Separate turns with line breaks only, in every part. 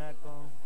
una con...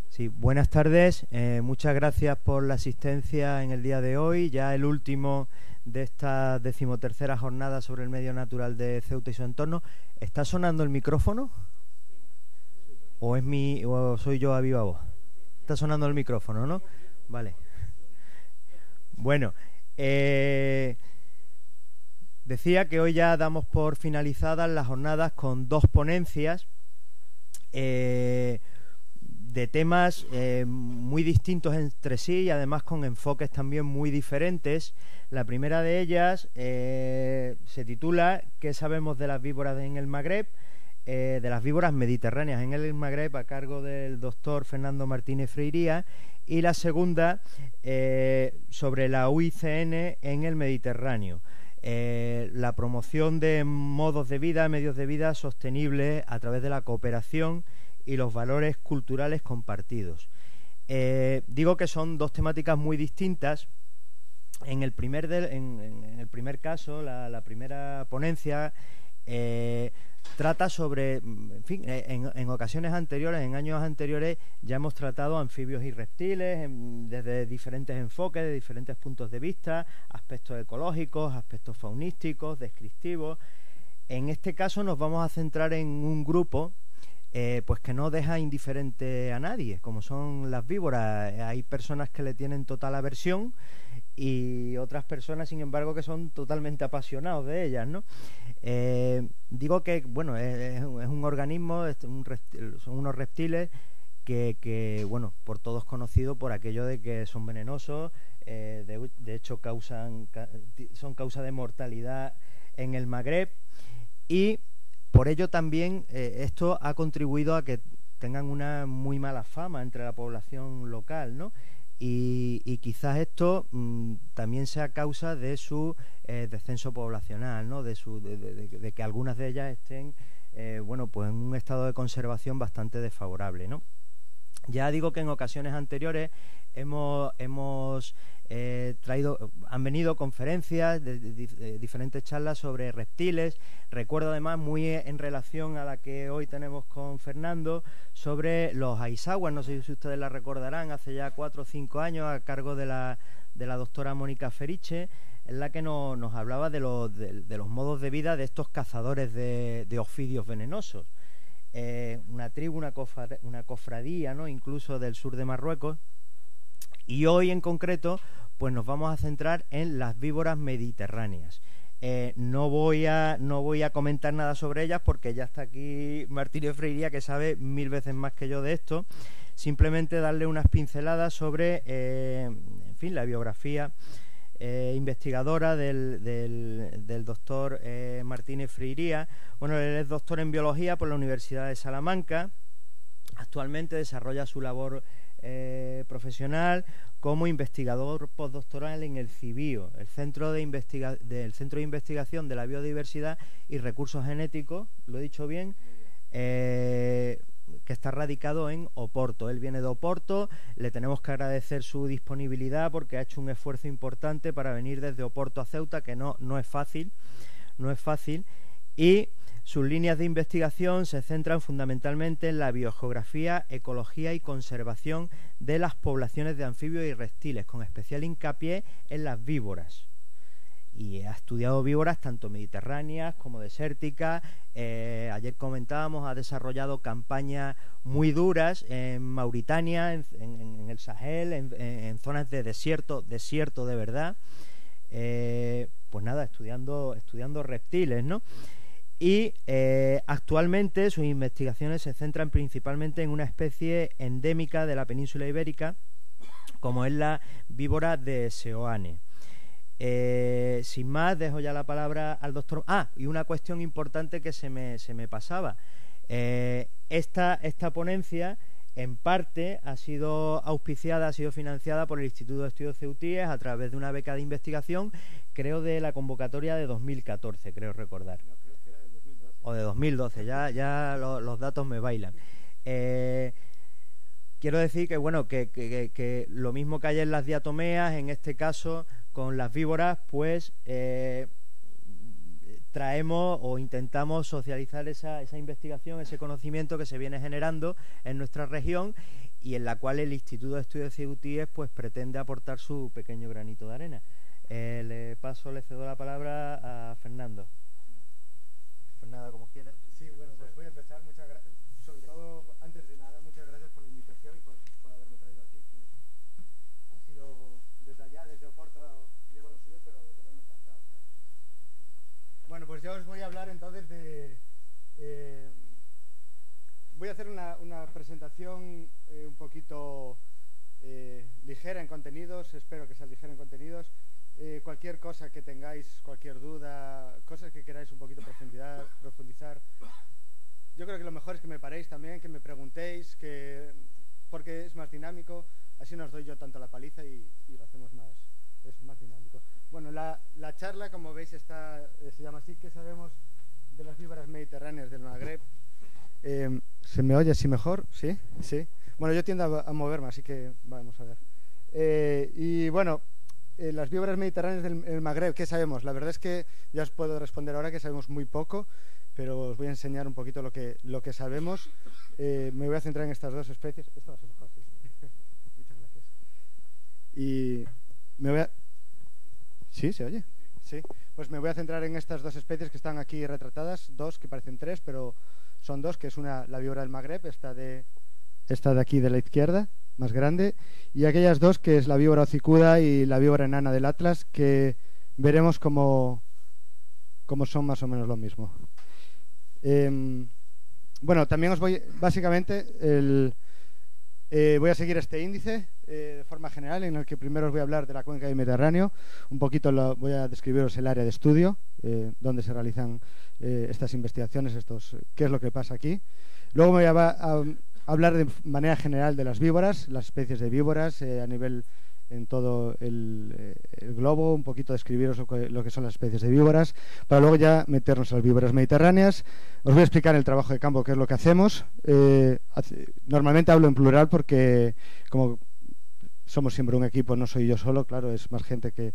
Sí, buenas tardes, muchas gracias por la asistencia en el día de hoy, ya el último de esta 13ª jornada sobre el medio natural de Ceuta y su entorno. ¿Está sonando el micrófono? ¿O soy yo a viva voz? Está sonando el micrófono, ¿no? Vale. Bueno, decía que hoy ya damos por finalizadas las jornadas con dos ponencias de temas muy distintos entre sí y además con enfoques también muy diferentes. La primera de ellas se titula ¿Qué sabemos de las víboras en el Magreb? De las víboras mediterráneas en el Magreb, a cargo del doctor Fernando Martínez Freiría, y la segunda sobre la UICN en el Mediterráneo, la promoción de modos de vida, medios de vida sostenibles a través de la cooperación y los valores culturales compartidos. Digo que son dos temáticas muy distintas. En el primer caso, la primera ponencia trata sobre, en fin, en ocasiones anteriores, en años anteriores, ya hemos tratado anfibios y reptiles desde diferentes enfoques, de diferentes puntos de vista, aspectos ecológicos, aspectos faunísticos, descriptivos. En este caso nos vamos a centrar en un grupo pues que no deja indiferente a nadie, como son las víboras. Hay personas que le tienen total aversión y otras personas, sin embargo, que son totalmente apasionados de ellas, ¿no? Digo que, bueno, es un organismo, son unos reptiles que, bueno, por todos conocidos por aquello de que son venenosos, de hecho son causa de mortalidad en el Magreb, y por ello también esto ha contribuido a que tengan una muy mala fama entre la población local, ¿no? Y quizás esto también sea causa de su descenso poblacional, ¿no? De que algunas de ellas estén bueno, pues en un estado de conservación bastante desfavorable, ¿no? Ya digo que en ocasiones anteriores han venido conferencias de diferentes charlas sobre reptiles. Recuerdo además, muy en relación a la que hoy tenemos con Fernando, sobre los aizaguas. No sé si ustedes la recordarán, hace ya 4 o 5 años, a cargo de la doctora Mónica Feriche, en la que nos hablaba de los modos de vida de estos cazadores de ofidios venenosos. Una tribu, una cofradía, ¿no?, incluso del sur de Marruecos. Y hoy en concreto pues nos vamos a centrar en las víboras mediterráneas. no voy a comentar nada sobre ellas porque ya está aquí Martínez Freiría, que sabe 1000 veces más que yo de esto. Simplemente darle unas pinceladas sobre, en fin, la biografía investigadora del doctor Martínez Freiría. Bueno, él es doctor en biología por la Universidad de Salamanca. Actualmente desarrolla su labor profesional como investigador postdoctoral en el CIBIO, el Centro de Investigación de la Biodiversidad y Recursos Genéticos, lo he dicho bien, que está radicado en Oporto. Él viene de Oporto, le tenemos que agradecer su disponibilidad porque ha hecho un esfuerzo importante para venir desde Oporto a Ceuta, que no es fácil, y sus líneas de investigación se centran fundamentalmente en la biogeografía, ecología y conservación de las poblaciones de anfibios y reptiles, con especial hincapié en las víboras. Y ha estudiado víboras tanto mediterráneas como desérticas. Ayer comentábamos, ha desarrollado campañas muy duras en Mauritania, en el Sahel, en zonas de desierto de verdad. Pues nada, estudiando reptiles, ¿no? Y actualmente sus investigaciones se centran principalmente en una especie endémica de la península ibérica, como es la víbora de Seoane. Sin más, dejo ya la palabra al doctor. Y una cuestión importante que se me pasaba. Esta ponencia, en parte, ha sido auspiciada, ha sido financiada por el Instituto de Estudios Ceutíes a través de una beca de investigación, creo de la convocatoria de 2014, creo recordar. No, creo que era de 2012. O de 2012, ya los datos me bailan. Quiero decir que, bueno, que lo mismo que hay en las diatomeas, en este caso con las víboras, pues traemos o intentamos socializar esa investigación, ese conocimiento que se viene generando en nuestra región y en la cual el Instituto de Estudios Ceutíes pues pretende aportar su pequeño granito de arena. Le cedo la palabra a Fernando. Pues nada, como quieras.
Sí, bueno, pues voy a empezar. Muchas gracias. Sobre todo, antes de nada, muchas gracias por la invitación y por haberme traído aquí. Que ha sido desde allá, desde Oporto, llevo lo suyo, pero me he encantado. Bueno, pues ya os voy a hablar entonces de... voy a hacer una presentación un poquito ligera en contenidos, espero que sea ligera en contenidos. Cualquier cosa que tengáis, cualquier duda, cosas que queráis un poquito profundizar, yo creo que lo mejor es que me paréis también, que me preguntéis, porque es más dinámico, así no os doy yo tanto la paliza y lo hacemos más dinámico. Bueno, la charla, como veis, se llama así: ¿qué sabemos de las víboras mediterráneas del Magreb? ¿Se me oye así mejor? ¿Sí? ¿Sí? Bueno, yo tiendo a moverme, así que vamos a ver. Y bueno, las víboras mediterráneas del Magreb, ¿qué sabemos? La verdad es que ya os puedo responder ahora que sabemos muy poco, pero os voy a enseñar un poquito lo que sabemos. Me voy a centrar en estas dos especies. Esto va a ser mejor, sí. Muchas gracias. Y me voy a... ¿Sí? ¿Se oye? Sí. Pues me voy a centrar en estas dos especies que están aquí retratadas, dos que parecen tres, pero son dos, que es la víbora del Magreb, esta de aquí de la izquierda, más grande, y aquellas dos, que es la víbora hocicuda y la víbora enana del Atlas, que veremos cómo son más o menos lo mismo. Bueno, también os voy, básicamente, voy a seguir este índice de forma general, en el que primero os voy a hablar de la cuenca del Mediterráneo, un poquito voy a describiros el área de estudio, donde se realizan estas investigaciones, qué es lo que pasa aquí. Luego me voy a hablar de manera general de las víboras, las especies de víboras en todo el globo, un poquito describiros lo que son las especies de víboras, para luego ya meternos a las víboras mediterráneas. Os voy a explicar el trabajo de campo, qué es lo que hacemos. Normalmente hablo en plural porque como somos siempre un equipo, no soy yo solo, claro, es más gente que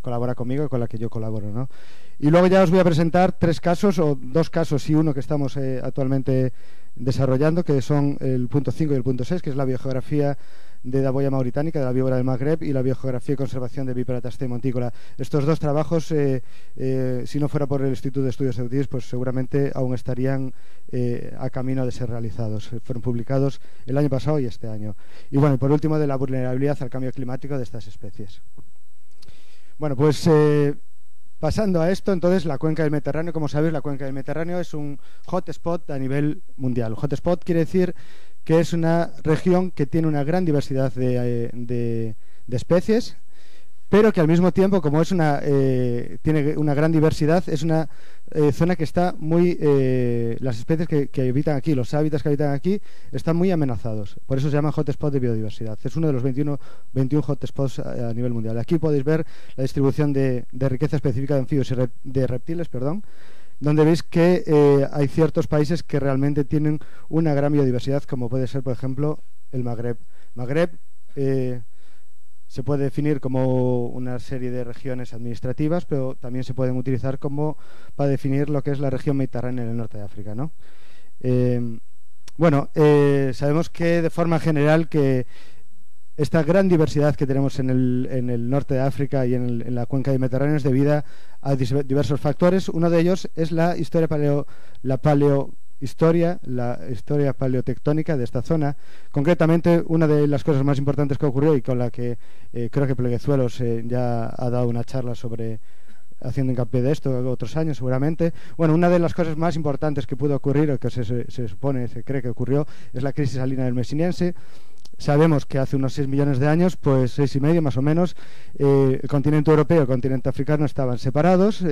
colabora conmigo y con la que yo colaboro, ¿no? Y luego ya os voy a presentar tres casos, o dos casos y uno que estamos actualmente desarrollando, que son el punto 5 y el punto 6, que es la biogeografía de la boya mauritánica, de la víbora del Magreb, y la biogeografía y conservación de Vipera tastei montícola. Estos dos trabajos, si no fuera por el Instituto de Estudios Ceutíes, pues seguramente aún estarían a camino de ser realizados. Fueron publicados el año pasado y este año. Y bueno, y por último, de la vulnerabilidad al cambio climático de estas especies. Bueno, pues Pasando a esto, entonces, la cuenca del Mediterráneo, como sabéis, la cuenca del Mediterráneo es un hotspot a nivel mundial. Hotspot quiere decir que es una región que tiene una gran diversidad de especies, pero que al mismo tiempo, como es tiene una gran diversidad, es una zona que está muy... las especies que habitan aquí, los hábitats que habitan aquí, están muy amenazados. Por eso se llama hotspot de biodiversidad. Es uno de los 21 hotspots a nivel mundial. Aquí podéis ver la distribución de riqueza específica de anfibios y de reptiles, donde veis que hay ciertos países que realmente tienen una gran biodiversidad, como puede ser, por ejemplo, el Magreb. Magreb se puede definir como una serie de regiones administrativas, pero también se pueden utilizar para definir lo que es la región mediterránea en el norte de África, ¿no? Sabemos que de forma general que esta gran diversidad que tenemos en el norte de África y en la cuenca del Mediterráneo es debida a diversos factores. Uno de ellos es la historia paleotectónica de esta zona. Concretamente, una de las cosas más importantes que ocurrió y con la que creo que Pleguezuelos ya ha dado una charla haciendo hincapié de esto otros años seguramente. Bueno, una de las cosas más importantes que pudo ocurrir, o que se cree que ocurrió, es la crisis salina del Messinense. Sabemos que hace unos 6 millones de años, pues 6 y medio más o menos, el continente europeo y el continente africano estaban separados.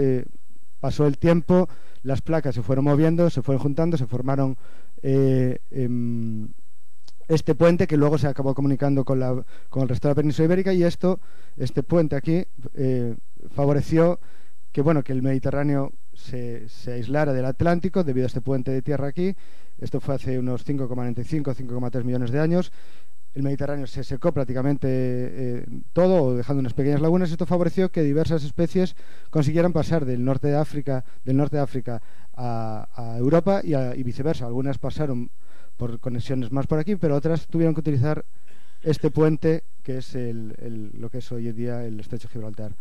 Pasó el tiempo, las placas se fueron moviendo, se fueron juntando, se formaron este puente que luego se acabó comunicando con el resto de la península ibérica, y este puente aquí favoreció que el Mediterráneo se aislara del Atlántico debido a este puente de tierra aquí. Esto fue hace unos 5,95, 5,3 millones de años. El Mediterráneo se secó prácticamente todo, dejando unas pequeñas lagunas. Esto favoreció que diversas especies consiguieran pasar del norte de África a Europa y viceversa. Algunas pasaron por conexiones más por aquí, pero otras tuvieron que utilizar este puente, que es lo que es hoy en día el Estrecho de Gibraltar.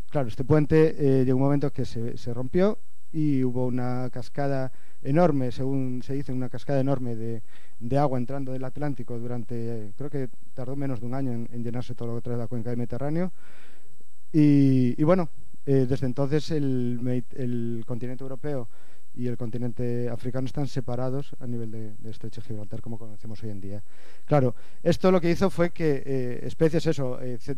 Claro, este puente llegó un momento que se rompió y hubo una cascada enorme, según se dice, una cascada enorme de agua entrando del Atlántico durante, creo que tardó menos de un año en llenarse todo lo que trae la cuenca del Mediterráneo. Desde entonces el continente europeo y el continente africano están separados a nivel de Estrecho de Gibraltar, como conocemos hoy en día. Claro, esto lo que hizo fue que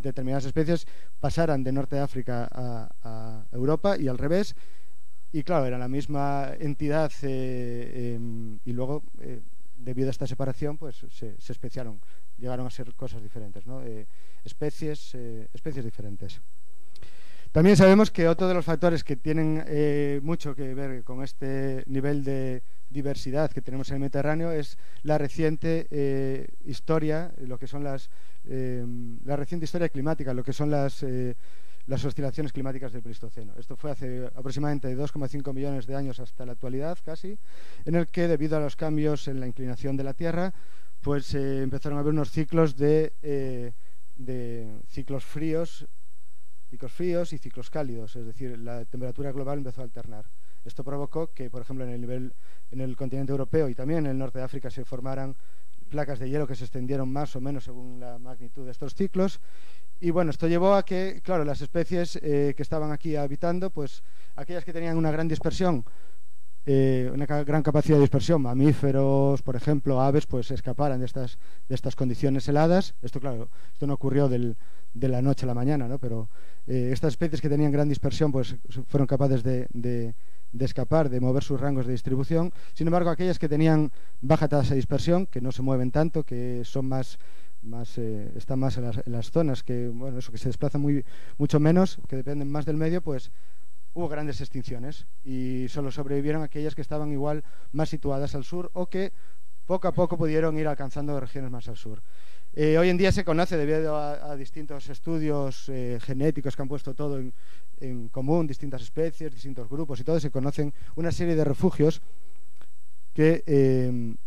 determinadas especies pasaran de norte de África a Europa y al revés. Y claro, era la misma entidad y luego, debido a esta separación, pues se especiaron, llegaron a ser cosas diferentes, ¿no? Especies diferentes. También sabemos que otro de los factores que tienen mucho que ver con este nivel de diversidad que tenemos en el Mediterráneo es la reciente historia, lo que son la reciente historia climática, lo que son las oscilaciones climáticas del Pleistoceno. Esto fue hace aproximadamente 2,5 millones de años hasta la actualidad, casi, en el que, debido a los cambios en la inclinación de la Tierra, pues empezaron a haber unos ciclos de ciclos fríos y ciclos cálidos, es decir, la temperatura global empezó a alternar. Esto provocó que, por ejemplo, en el continente europeo y también en el norte de África se formaran placas de hielo que se extendieron más o menos según la magnitud de estos ciclos. Y bueno, esto llevó a que, claro, las especies que estaban aquí habitando, pues aquellas que tenían una gran dispersión, una gran capacidad de dispersión, mamíferos, por ejemplo, aves, pues escaparan de estas condiciones heladas. Esto, claro, esto no ocurrió de la noche a la mañana, ¿no? Pero estas especies que tenían gran dispersión, pues fueron capaces de escapar, de mover sus rangos de distribución. Sin embargo, aquellas que tenían baja tasa de dispersión, que no se mueven tanto, que son están más en las zonas que se desplazan mucho menos, que dependen más del medio, pues hubo grandes extinciones y solo sobrevivieron aquellas que estaban igual más situadas al sur o que poco a poco pudieron ir alcanzando regiones más al sur. Hoy en día se conoce, debido a distintos estudios genéticos que han puesto todo en común, distintas especies, distintos grupos y todo, se conocen una serie de refugios que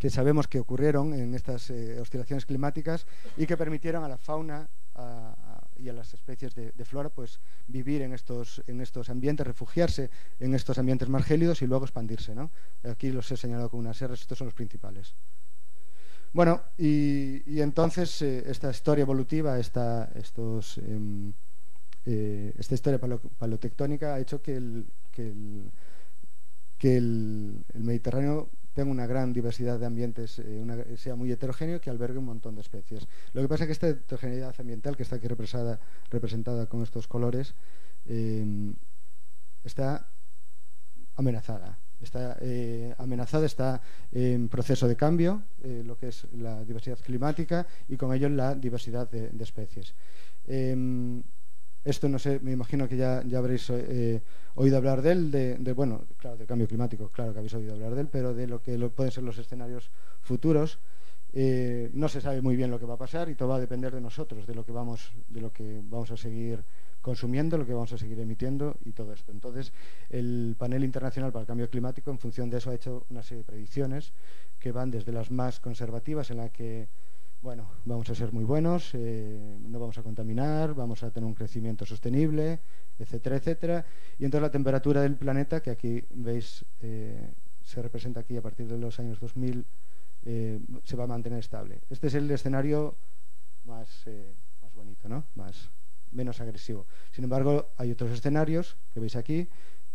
sabemos que ocurrieron en estas oscilaciones climáticas y que permitieron a la fauna y a las especies de flora pues vivir en estos ambientes, refugiarse en estos ambientes más gélidos y luego expandirse, ¿no? Aquí los he señalado con unas R's, estos son los principales. Bueno, y entonces esta historia evolutiva, estos esta historia palotectónica ha hecho que el Mediterráneo tenga una gran diversidad de ambientes, sea muy heterogéneo, que albergue un montón de especies. Lo que pasa es que esta heterogeneidad ambiental, que está aquí representada con estos colores, está amenazada. Está en proceso de cambio, lo que es la diversidad climática, y con ello la diversidad de especies. Esto, no sé, me imagino que ya habréis oído hablar de él, bueno, claro, del cambio climático, claro que habéis oído hablar de él, pero de lo que pueden ser los escenarios futuros. No se sabe muy bien lo que va a pasar, y todo va a depender de nosotros, de lo que vamos a seguir consumiendo, lo que vamos a seguir emitiendo y todo esto. Entonces, el Panel Internacional para el Cambio Climático, en función de eso, ha hecho una serie de predicciones que van desde las más conservativas, en la que, bueno, vamos a ser muy buenos, no vamos a contaminar, vamos a tener un crecimiento sostenible, etcétera, etcétera. Y entonces la temperatura del planeta, que aquí veis, se representa aquí a partir de los años 2000, se va a mantener estable. Este es el escenario más bonito, ¿no? Menos agresivo. Sin embargo, hay otros escenarios que veis aquí,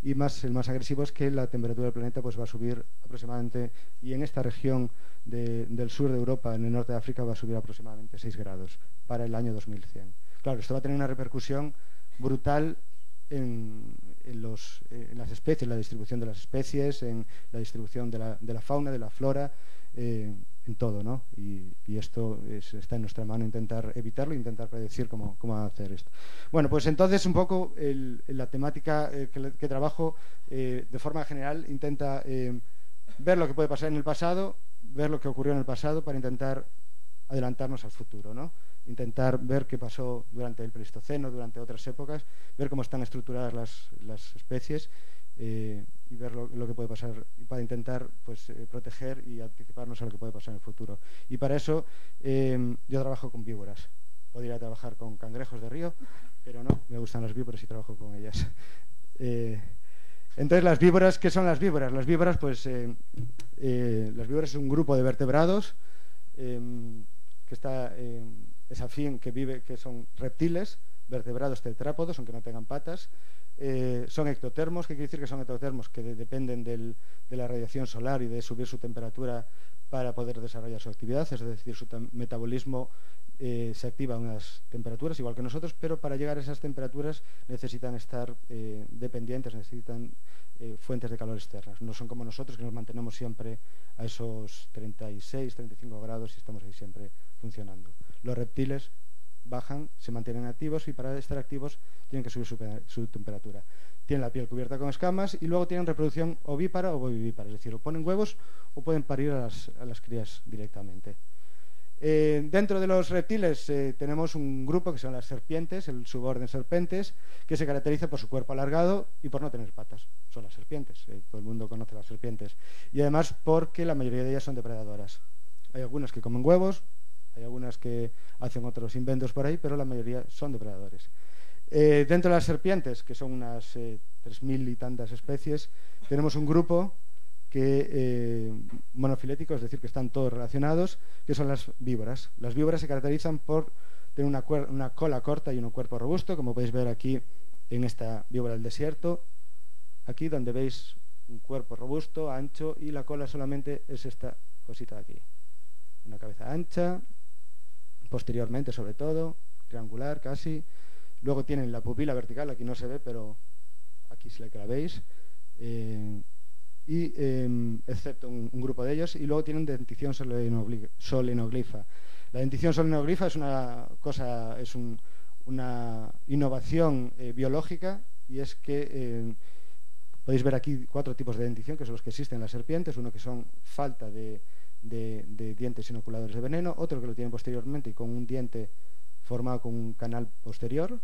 y el más agresivo es que la temperatura del planeta pues va a subir aproximadamente, y en esta región del sur de Europa, en el norte de África, va a subir aproximadamente 6 grados para el año 2100. Claro, esto va a tener una repercusión brutal en las especies, la distribución de las especies, en la distribución de la fauna, de la flora, en todo, ¿no? Y esto está en nuestra mano, intentar evitarlo, intentar predecir cómo hacer esto. Bueno, pues entonces un poco la temática que trabajo, de forma general, intenta ver lo que puede pasar en el pasado, ver lo que ocurrió en el pasado, para intentar adelantarnos al futuro, ¿no? Intentar ver qué pasó durante el Pleistoceno, durante otras épocas, ver cómo están estructuradas las especies, y ver lo que puede pasar, para intentar pues proteger y anticiparnos a lo que puede pasar en el futuro. Y para eso yo trabajo con víboras. Podría trabajar con cangrejos de río, pero no, me gustan las víboras y trabajo con ellas. Entonces, las víboras, ¿qué son las víboras? Las víboras, pues, las víboras es un grupo de vertebrados que es afín, que son reptiles, vertebrados tetrápodos, aunque no tengan patas. Son ectotermos. ¿Qué quiere decir que son ectotermos? Que dependen de la radiación solar y de subir su temperatura para poder desarrollar su actividad, es decir, su metabolismo se activa a unas temperaturas igual que nosotros, pero para llegar a esas temperaturas necesitan estar dependientes, necesitan fuentes de calor externas. No son como nosotros, que nos mantenemos siempre a esos 36, 35 grados y estamos ahí siempre funcionando. Los reptiles bajan, se mantienen activos, y para estar activos tienen que subir su temperatura. Tienen la piel cubierta con escamas, y luego tienen reproducción ovípara o bovivípara, es decir, o ponen huevos o pueden parir a las crías directamente. Dentro de los reptiles tenemos un grupo que son las serpientes, el suborden serpentes, que se caracteriza por su cuerpo alargado y por no tener patas. Son las serpientes, todo el mundo conoce las serpientes. Y además porque la mayoría de ellas son depredadoras. Hay algunas que comen huevos, hay algunas que hacen otros inventos por ahí, pero la mayoría son depredadores. Dentro de las serpientes, que son unas 3.000 y tantas especies, tenemos un grupo monofilético, es decir, que están todos relacionados, que son las víboras. Las víboras se caracterizan por tener una cola corta y un cuerpo robusto, como podéis ver aquí en esta víbora del desierto, aquí donde veis un cuerpo robusto, ancho, y la cola solamente es esta cosita de aquí. Una cabeza ancha, posteriormente sobre todo, triangular casi. Luego tienen la pupila vertical, aquí no se ve, pero aquí sí que la veis, excepto un grupo de ellos. Y luego tienen dentición solenoglifa. La dentición solenoglifa es una innovación biológica, y es que podéis ver aquí 4 tipos de dentición, que son los que existen en las serpientes. Uno que son falta de dientes inoculadores de veneno, otro que lo tienen posteriormente y con un diente formado con un canal posterior.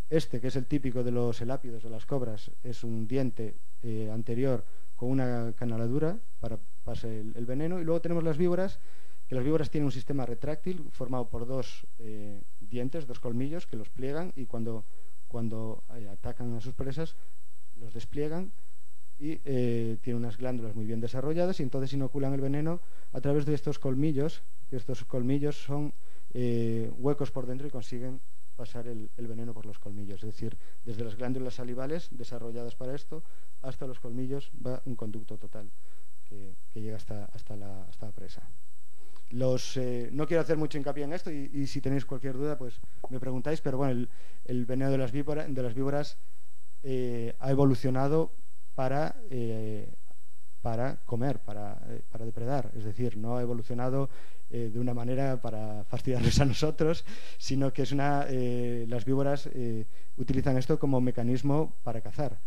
Este, que es el típico de los elápidos, de las cobras, es un diente anterior con una canaladura para pasar el veneno. Y luego tenemos las víboras, que las víboras tienen un sistema retráctil formado por 2 dientes, 2 colmillos que los pliegan, y cuando atacan a sus presas los despliegan, y tienen unas glándulas muy bien desarrolladas, y entonces inoculan el veneno a través de estos colmillos, que estos colmillos son huecos por dentro y consiguen pasar el veneno por los colmillos. Es decir, desde las glándulas salivales desarrolladas para esto hasta los colmillos va un conducto total que llega hasta la presa. No quiero hacer mucho hincapié en esto y si tenéis cualquier duda pues me preguntáis, pero bueno, el veneno de las víboras ha evolucionado para comer, para depredar. Es decir, no ha evolucionado de una manera para fastidiarles a nosotros, sino que las víboras utilizan esto como mecanismo para cazar.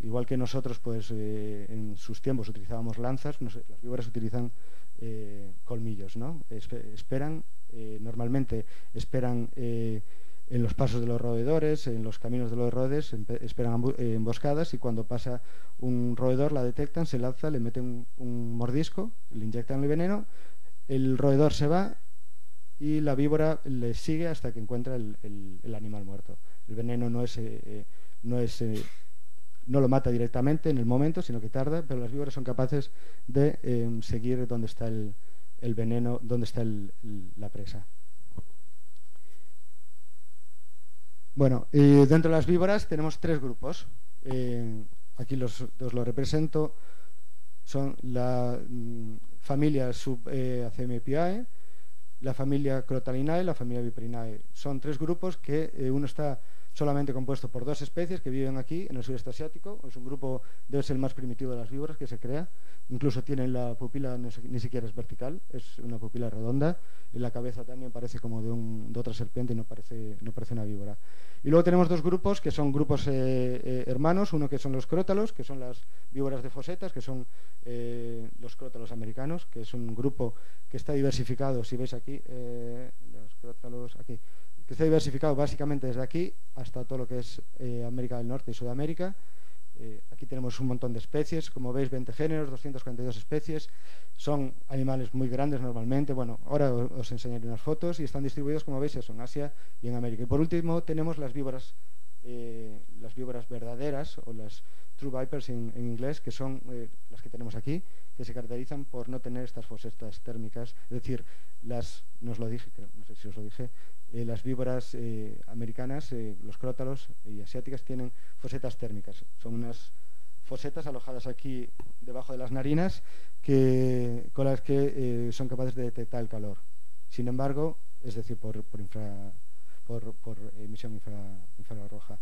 Igual que nosotros pues en sus tiempos utilizábamos lanzas, las víboras utilizan colmillos, ¿no? Normalmente esperan en los pasos de los roedores, en los caminos de los roedores, esperan emboscadas, y cuando pasa un roedor la detectan, se lanza, le meten un mordisco, le inyectan el veneno, el roedor se va y la víbora le sigue hasta que encuentra el animal muerto. El veneno no lo mata directamente en el momento, sino que tarda, pero las víboras son capaces de seguir donde está el veneno, donde está la presa. Bueno, dentro de las víboras tenemos 3 grupos. Aquí os lo represento. Son la familia Acemiopiae, la familia Crotalinae y la familia Viperinae. Son 3 grupos que uno está solamente compuesto por 2 especies que viven aquí en el sudeste asiático. Es un grupo, debe ser el más primitivo de las víboras que se crea. Incluso tienen la pupila, ni siquiera es vertical, es una pupila redonda, y la cabeza también parece como de otra serpiente y no parece una víbora. Y luego tenemos 2 grupos que son grupos hermanos, uno que son los crótalos, que son las víboras de fosetas, que son los crótalos americanos, que es un grupo que está diversificado, si veis aquí, los crótalos aquí, que está diversificado básicamente desde aquí hasta todo lo que es América del Norte y Sudamérica. Aquí tenemos un montón de especies, como veis 20 géneros, 242 especies, son animales muy grandes normalmente. Bueno, ahora os enseñaré unas fotos y están distribuidos, como veis, eso, en Asia y en América. Y por último tenemos las víboras verdaderas, o las true vipers en inglés, que son las que tenemos aquí, que se caracterizan por no tener estas fosetas térmicas. Es decir, no os lo dije, creo, no sé si os lo dije, las víboras americanas, los crótalos y asiáticas, tienen fosetas térmicas. Son unas fosetas alojadas aquí debajo de las narinas con las que son capaces de detectar el calor. Sin embargo, es decir, por emisión infrarroja.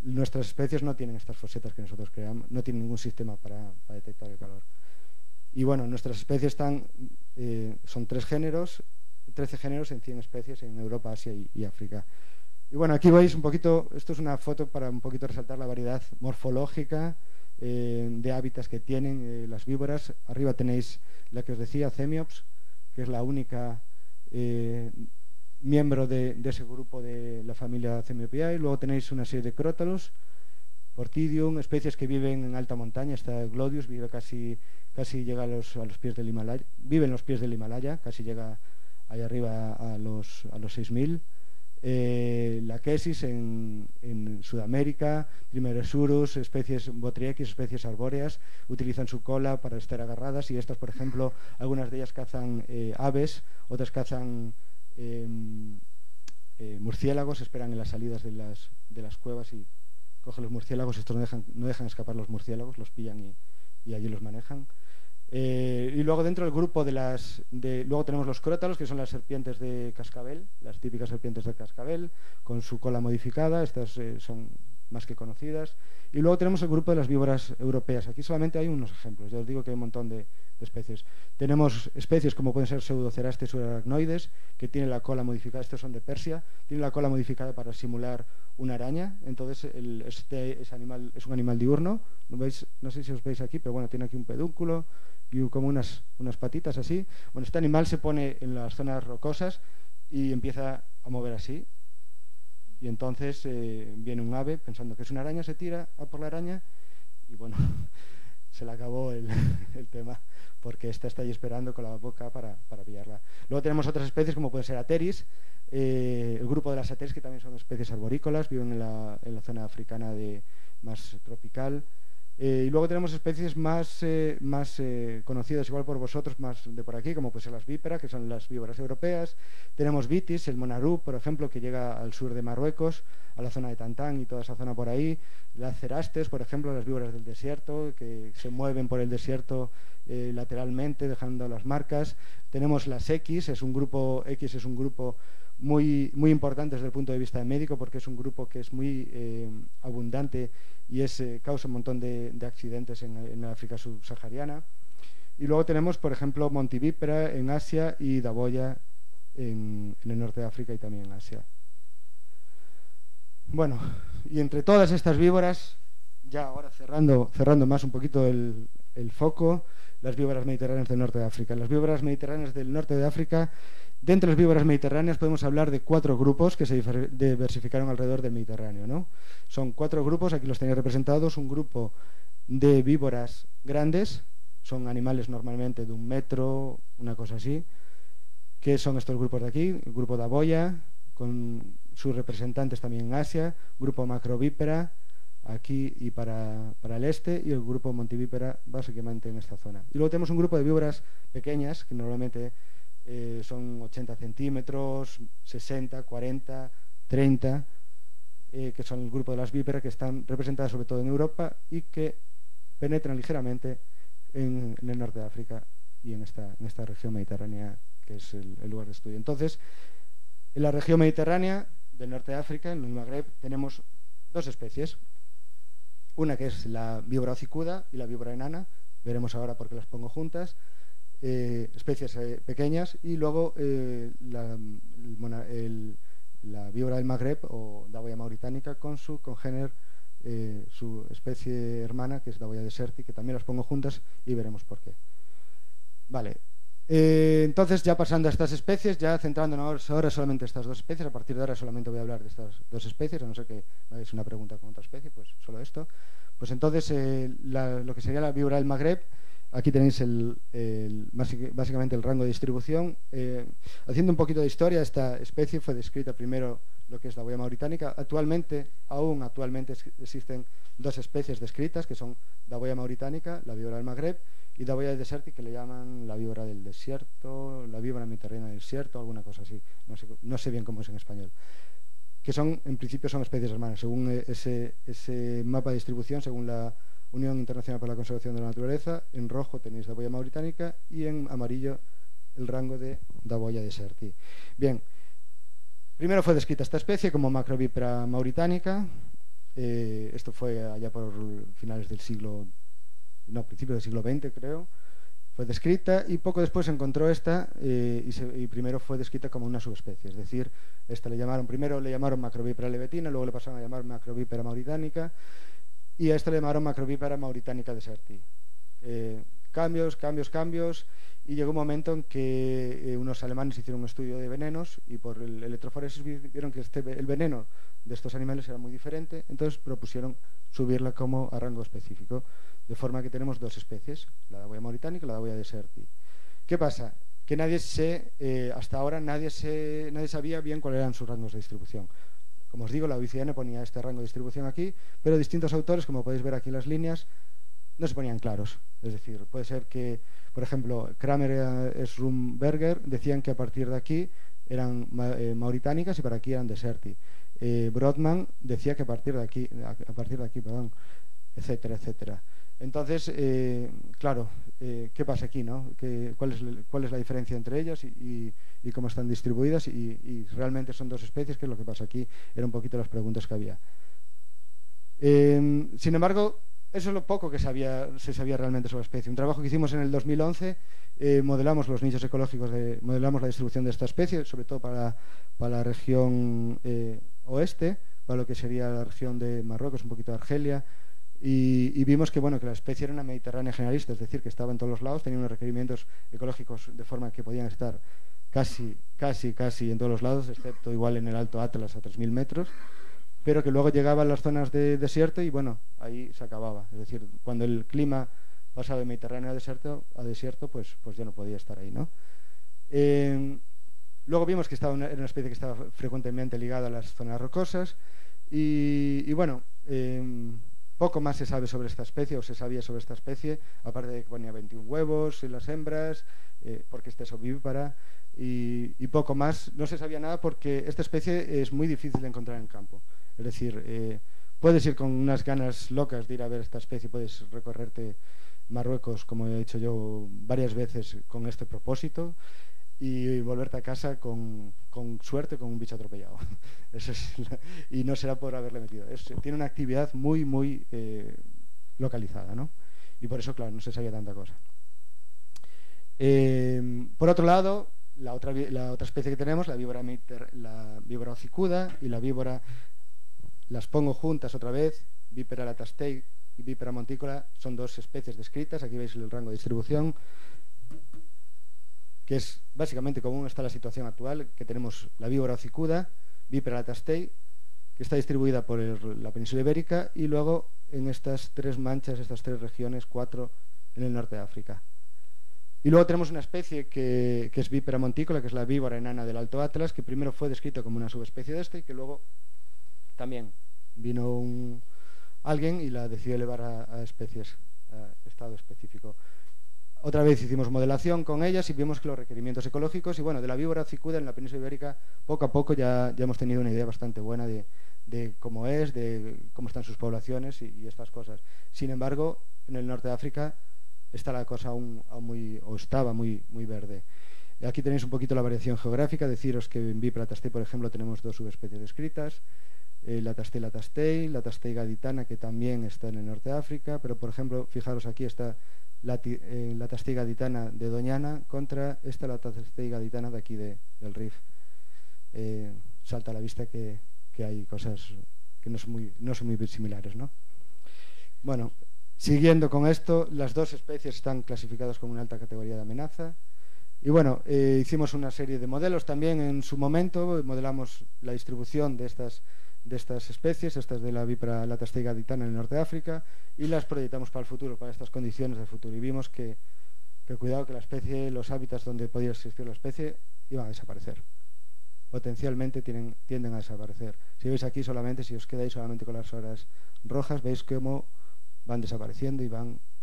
Nuestras especies no tienen estas fosetas que nosotros creamos, no tienen ningún sistema para detectar el calor. Y bueno, nuestras especies son 13 géneros en 100 especies en Europa, Asia y África. Y bueno, aquí veis un poquito, esto es una foto para un poquito resaltar la variedad morfológica de hábitats que tienen las víboras. Arriba tenéis la que os decía, Acemiops, que es la única miembro de ese grupo de la familia Acemiopiae. Luego tenéis una serie de crótalos, Portidium, especies que viven en alta montaña. Está Glodius, vive casi llega a los pies del Himalaya, vive en los pies del Himalaya, casi llega ahí arriba a los 6.000. La Quesis en Sudamérica, Trimeresurus, especies Botriechis, especies arbóreas, utilizan su cola para estar agarradas, y estas, por ejemplo, algunas de ellas cazan aves, otras cazan murciélagos, esperan en las salidas de las cuevas y cogen los murciélagos. Estos no dejan escapar los murciélagos, los pillan y allí los manejan. Y luego dentro del grupo luego tenemos los crótalos, que son las serpientes de cascabel, las típicas serpientes de cascabel con su cola modificada. Estas son más que conocidas. Y luego tenemos el grupo de las víboras europeas. Aquí solamente hay unos ejemplos, ya os digo que hay un montón de especies. Tenemos especies como pueden ser Pseudocerastes uraracnoides, que tienen la cola modificada. Estos son de Persia, tienen la cola modificada para simular una araña. Entonces ese animal es un animal diurno. No sé si os veis aquí, pero bueno, tiene aquí un pedúnculo y como unas patitas así. Bueno, este animal se pone en las zonas rocosas y empieza a mover así. Y entonces viene un ave pensando que es una araña, se tira a por la araña y bueno, se le acabó el tema, porque esta está ahí esperando con la boca para pillarla. Luego tenemos otras especies como pueden ser Ateris, el grupo de las Ateris, que también son especies arborícolas, viven en la zona africana más tropical. Y luego tenemos especies más conocidas igual por vosotros, más de por aquí, como pues las víperas, que son las víboras europeas. Tenemos vitis, el monarú, por ejemplo, que llega al sur de Marruecos, a la zona de Tantán y toda esa zona por ahí. Las cerastes, por ejemplo, las víboras del desierto, que se mueven por el desierto lateralmente, dejando las marcas. Tenemos las X es un grupo muy importante desde el punto de vista médico, porque es un grupo que es muy abundante y causa un montón de accidentes en la África subsahariana. Y luego tenemos, por ejemplo, Montivípera en Asia y Daboya en el norte de África y también en Asia. Bueno, y entre todas estas víboras, ya ahora cerrando más un poquito el foco, las víboras mediterráneas del norte de África. Las víboras mediterráneas del norte de África, dentro de las víboras mediterráneas podemos hablar de 4 grupos que se diversificaron alrededor del Mediterráneo, ¿no? Son 4 grupos, aquí los tenéis representados. Un grupo de víboras grandes, son animales normalmente de 1 metro, una cosa así, que son estos grupos de aquí. El grupo Daboya, con sus representantes también en Asia, grupo Macrovípera aquí y para el este, y el grupo Montivípera básicamente en esta zona. Y luego tenemos un grupo de víboras pequeñas que normalmente son 80 centímetros, 60, 40, 30, que son el grupo de las víperas, que están representadas sobre todo en Europa y que penetran ligeramente en el norte de África y en esta región mediterránea, que es el lugar de estudio. Entonces, en la región mediterránea del norte de África, en el Magreb, tenemos 2 especies. Una que es la víbora hocicuda y la víbora enana, veremos ahora por qué las pongo juntas, especies pequeñas, y luego la víbora del Magreb o Daboya mauritánica con su congénere, su especie hermana, que es Daboya deserti, que también las pongo juntas y veremos por qué. Vale. Entonces, ya pasando a estas especies, ya centrándonos ahora solamente en estas 2 especies, a partir de ahora solamente voy a hablar de estas 2 especies, a no ser que me hagáis una pregunta con otra especie, pues solo esto. Pues entonces, lo que sería la víbora del Magreb, aquí tenéis básicamente el rango de distribución. Haciendo un poquito de historia, esta especie fue descrita primero, lo que es Daboya mauritánica. Actualmente existen 2 especies descritas, que son Daboya mauritánica, la víbora del Magreb, y Daboya deserti, que le llaman la víbora del desierto, la víbora mediterránea del desierto, alguna cosa así, no sé bien cómo es en español, que en principio son especies hermanas, según ese mapa de distribución, según la Unión Internacional para la Conservación de la Naturaleza. En rojo tenéis Daboya mauritánica y en amarillo el rango de Daboya deserti. Bien, primero fue descrita esta especie como Macrovípera mauritánica. Esto fue allá por finales del principios del siglo XX, creo. Fue descrita y poco después se encontró esta y primero fue descrita como una subespecie. Es decir, primero le llamaron Macrovípera lebetina, luego le pasaron a llamar Macrovípera mauritánica y a esta le llamaron Macrovípera mauritánica deserti. Cambios, y llegó un momento en que unos alemanes hicieron un estudio de venenos y por el electroforesis vieron que el veneno de estos animales era muy diferente, entonces propusieron subirla como a rango específico, de forma que tenemos 2 especies, la Daboya mauritánica y la Daboya deserti. ¿Qué pasa? Que hasta ahora nadie sabía bien cuáles eran sus rangos de distribución. Como os digo, la UICN ponía este rango de distribución aquí, pero distintos autores, como podéis ver aquí en las líneas, no se ponían claros. Es decir, puede ser que, por ejemplo, Kramer y Schrumberger decían que a partir de aquí eran mauritánicas y para aquí eran deserti. Brodmann decía que a partir de aquí, etcétera, etcétera. Entonces, claro, ¿qué pasa aquí, no? ¿Cuál es la diferencia entre ellas y cómo están distribuidas? Y realmente son 2 especies, que es lo que pasa aquí. Eran un poquito las preguntas que había. Sin embargo, eso es lo poco que se sabía realmente sobre la especie. Un trabajo que hicimos en el 2011, modelamos los nichos ecológicos, modelamos la distribución de esta especie, sobre todo para la región oeste, para lo que sería la región de Marruecos, un poquito de Argelia, y vimos que la especie era una mediterránea generalista, es decir, que estaba en todos los lados, tenía unos requerimientos ecológicos de forma que podían estar casi en todos los lados, excepto igual en el Alto Atlas a 3.000 metros, pero que luego llegaba a las zonas de desierto y ahí se acababa. Es decir, cuando el clima pasaba de Mediterráneo a desierto, pues ya no podía estar ahí, ¿no? Luego vimos que era una especie que estaba frecuentemente ligada a las zonas rocosas y
Poco más se sabe sobre esta especie, o se sabía sobre esta especie, aparte de que ponía 21 huevos en las hembras, porque esta es ovípara, y poco más. No se sabía nada porque esta especie es muy difícil de encontrar en el campo. Es decir, puedes ir con unas ganas locas de ir a ver esta especie, puedes recorrerte Marruecos, como he hecho yo varias veces con este propósito, y volverte a casa con suerte con un bicho atropellado. Eso es y no será por haberle metido. Tiene una actividad muy, muy localizada, ¿no? Y por eso, claro, no se sabía tanta cosa. Por otro lado, la otra especie que tenemos, la víbora hocicuda y la víbora, las pongo juntas otra vez, Vipera latastei y Vipera monticola, son dos especies descritas. Aquí veis el rango de distribución, que es básicamente cómo está la situación actual, que tenemos la víbora hocicuda, Vipera latastei, que está distribuida por la península ibérica, y luego en estas tres manchas, estas tres regiones, 4 en el norte de África. Y luego tenemos una especie que es Vipera monticola, que es la víbora enana del Alto Atlas, que primero fue descrito como una subespecie de y que luego también vino alguien y la decidió elevar a especies, a estado específico. Otra vez hicimos modelación con ellas y vimos que los requerimientos ecológicos, y bueno, de la víbora hocicuda en la península ibérica, poco a poco ya hemos tenido una idea bastante buena de cómo es, de cómo están sus poblaciones y estas cosas. Sin embargo, en el norte de África está la cosa estaba muy verde. Aquí tenéis un poquito la variación geográfica. Deciros que en Vipera latastei, por ejemplo, tenemos dos subespecies descritas, latastei, latastei gaditana, que también está en el norte de África, pero por ejemplo, fijaros, aquí está latastei gaditana de Doñana contra esta latastei gaditana de aquí del Rif. Salta a la vista que hay cosas que no son muy similares, ¿no? Bueno, siguiendo con esto, las dos especies están clasificadas con una alta categoría de amenaza. Y bueno, hicimos una serie de modelos también en su momento. Modelamos la distribución de estas especies, estas de la Vipera latastei gaditana en el norte de África, y las proyectamos para el futuro, para estas condiciones del futuro. Y vimos que cuidado, que la especie, los hábitats donde podía existir la especie iban a desaparecer. Potencialmente tienden a desaparecer. Si veis aquí solamente, si os quedáis solamente con las horas rojas, veis cómo van desapareciendo y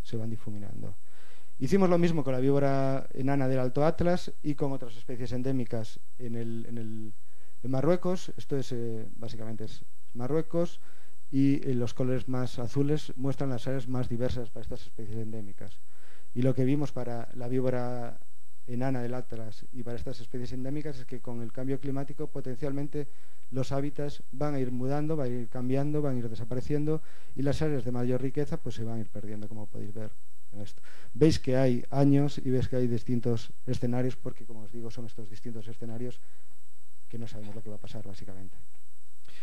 se van difuminando. Hicimos lo mismo con la víbora enana del Alto Atlas y con otras especies endémicas en Marruecos. Esto es básicamente es Marruecos, y los colores más azules muestran las áreas más diversas para estas especies endémicas. Y lo que vimos para la víbora enana del Atlas y para estas especies endémicas es que con el cambio climático potencialmente los hábitats van a ir mudando, van a ir cambiando, van a ir desapareciendo, y las áreas de mayor riqueza pues se van a ir perdiendo, como podéis ver en esto. Veis que hay años y veis que hay distintos escenarios, porque como os digo son estos distintos escenarios que no sabemos lo que va a pasar básicamente.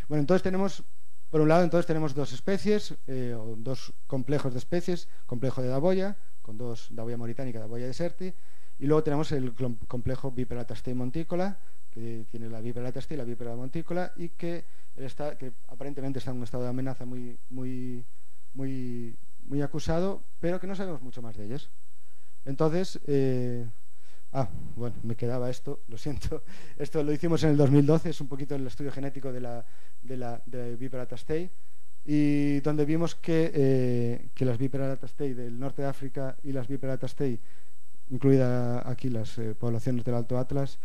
Bueno, entonces tenemos, por un lado, tenemos dos especies, o dos complejos de especies, complejo de Daboya, con dos, Daboya mauritánica y Daboya deserti, y luego tenemos el complejo Vipera latastei monticola, que tiene la Vipera latastei y la Vipera monticola, y que aparentemente está en un estado de amenaza muy acusado, pero que no sabemos mucho más de ellos. Entonces, bueno, me quedaba esto, lo siento. Esto lo hicimos en el 2012, es un poquito el estudio genético de Vipera latastei, y donde vimos que las Vipera latastei del norte de África y las Vipera latastei, incluida aquí las poblaciones del Alto Atlas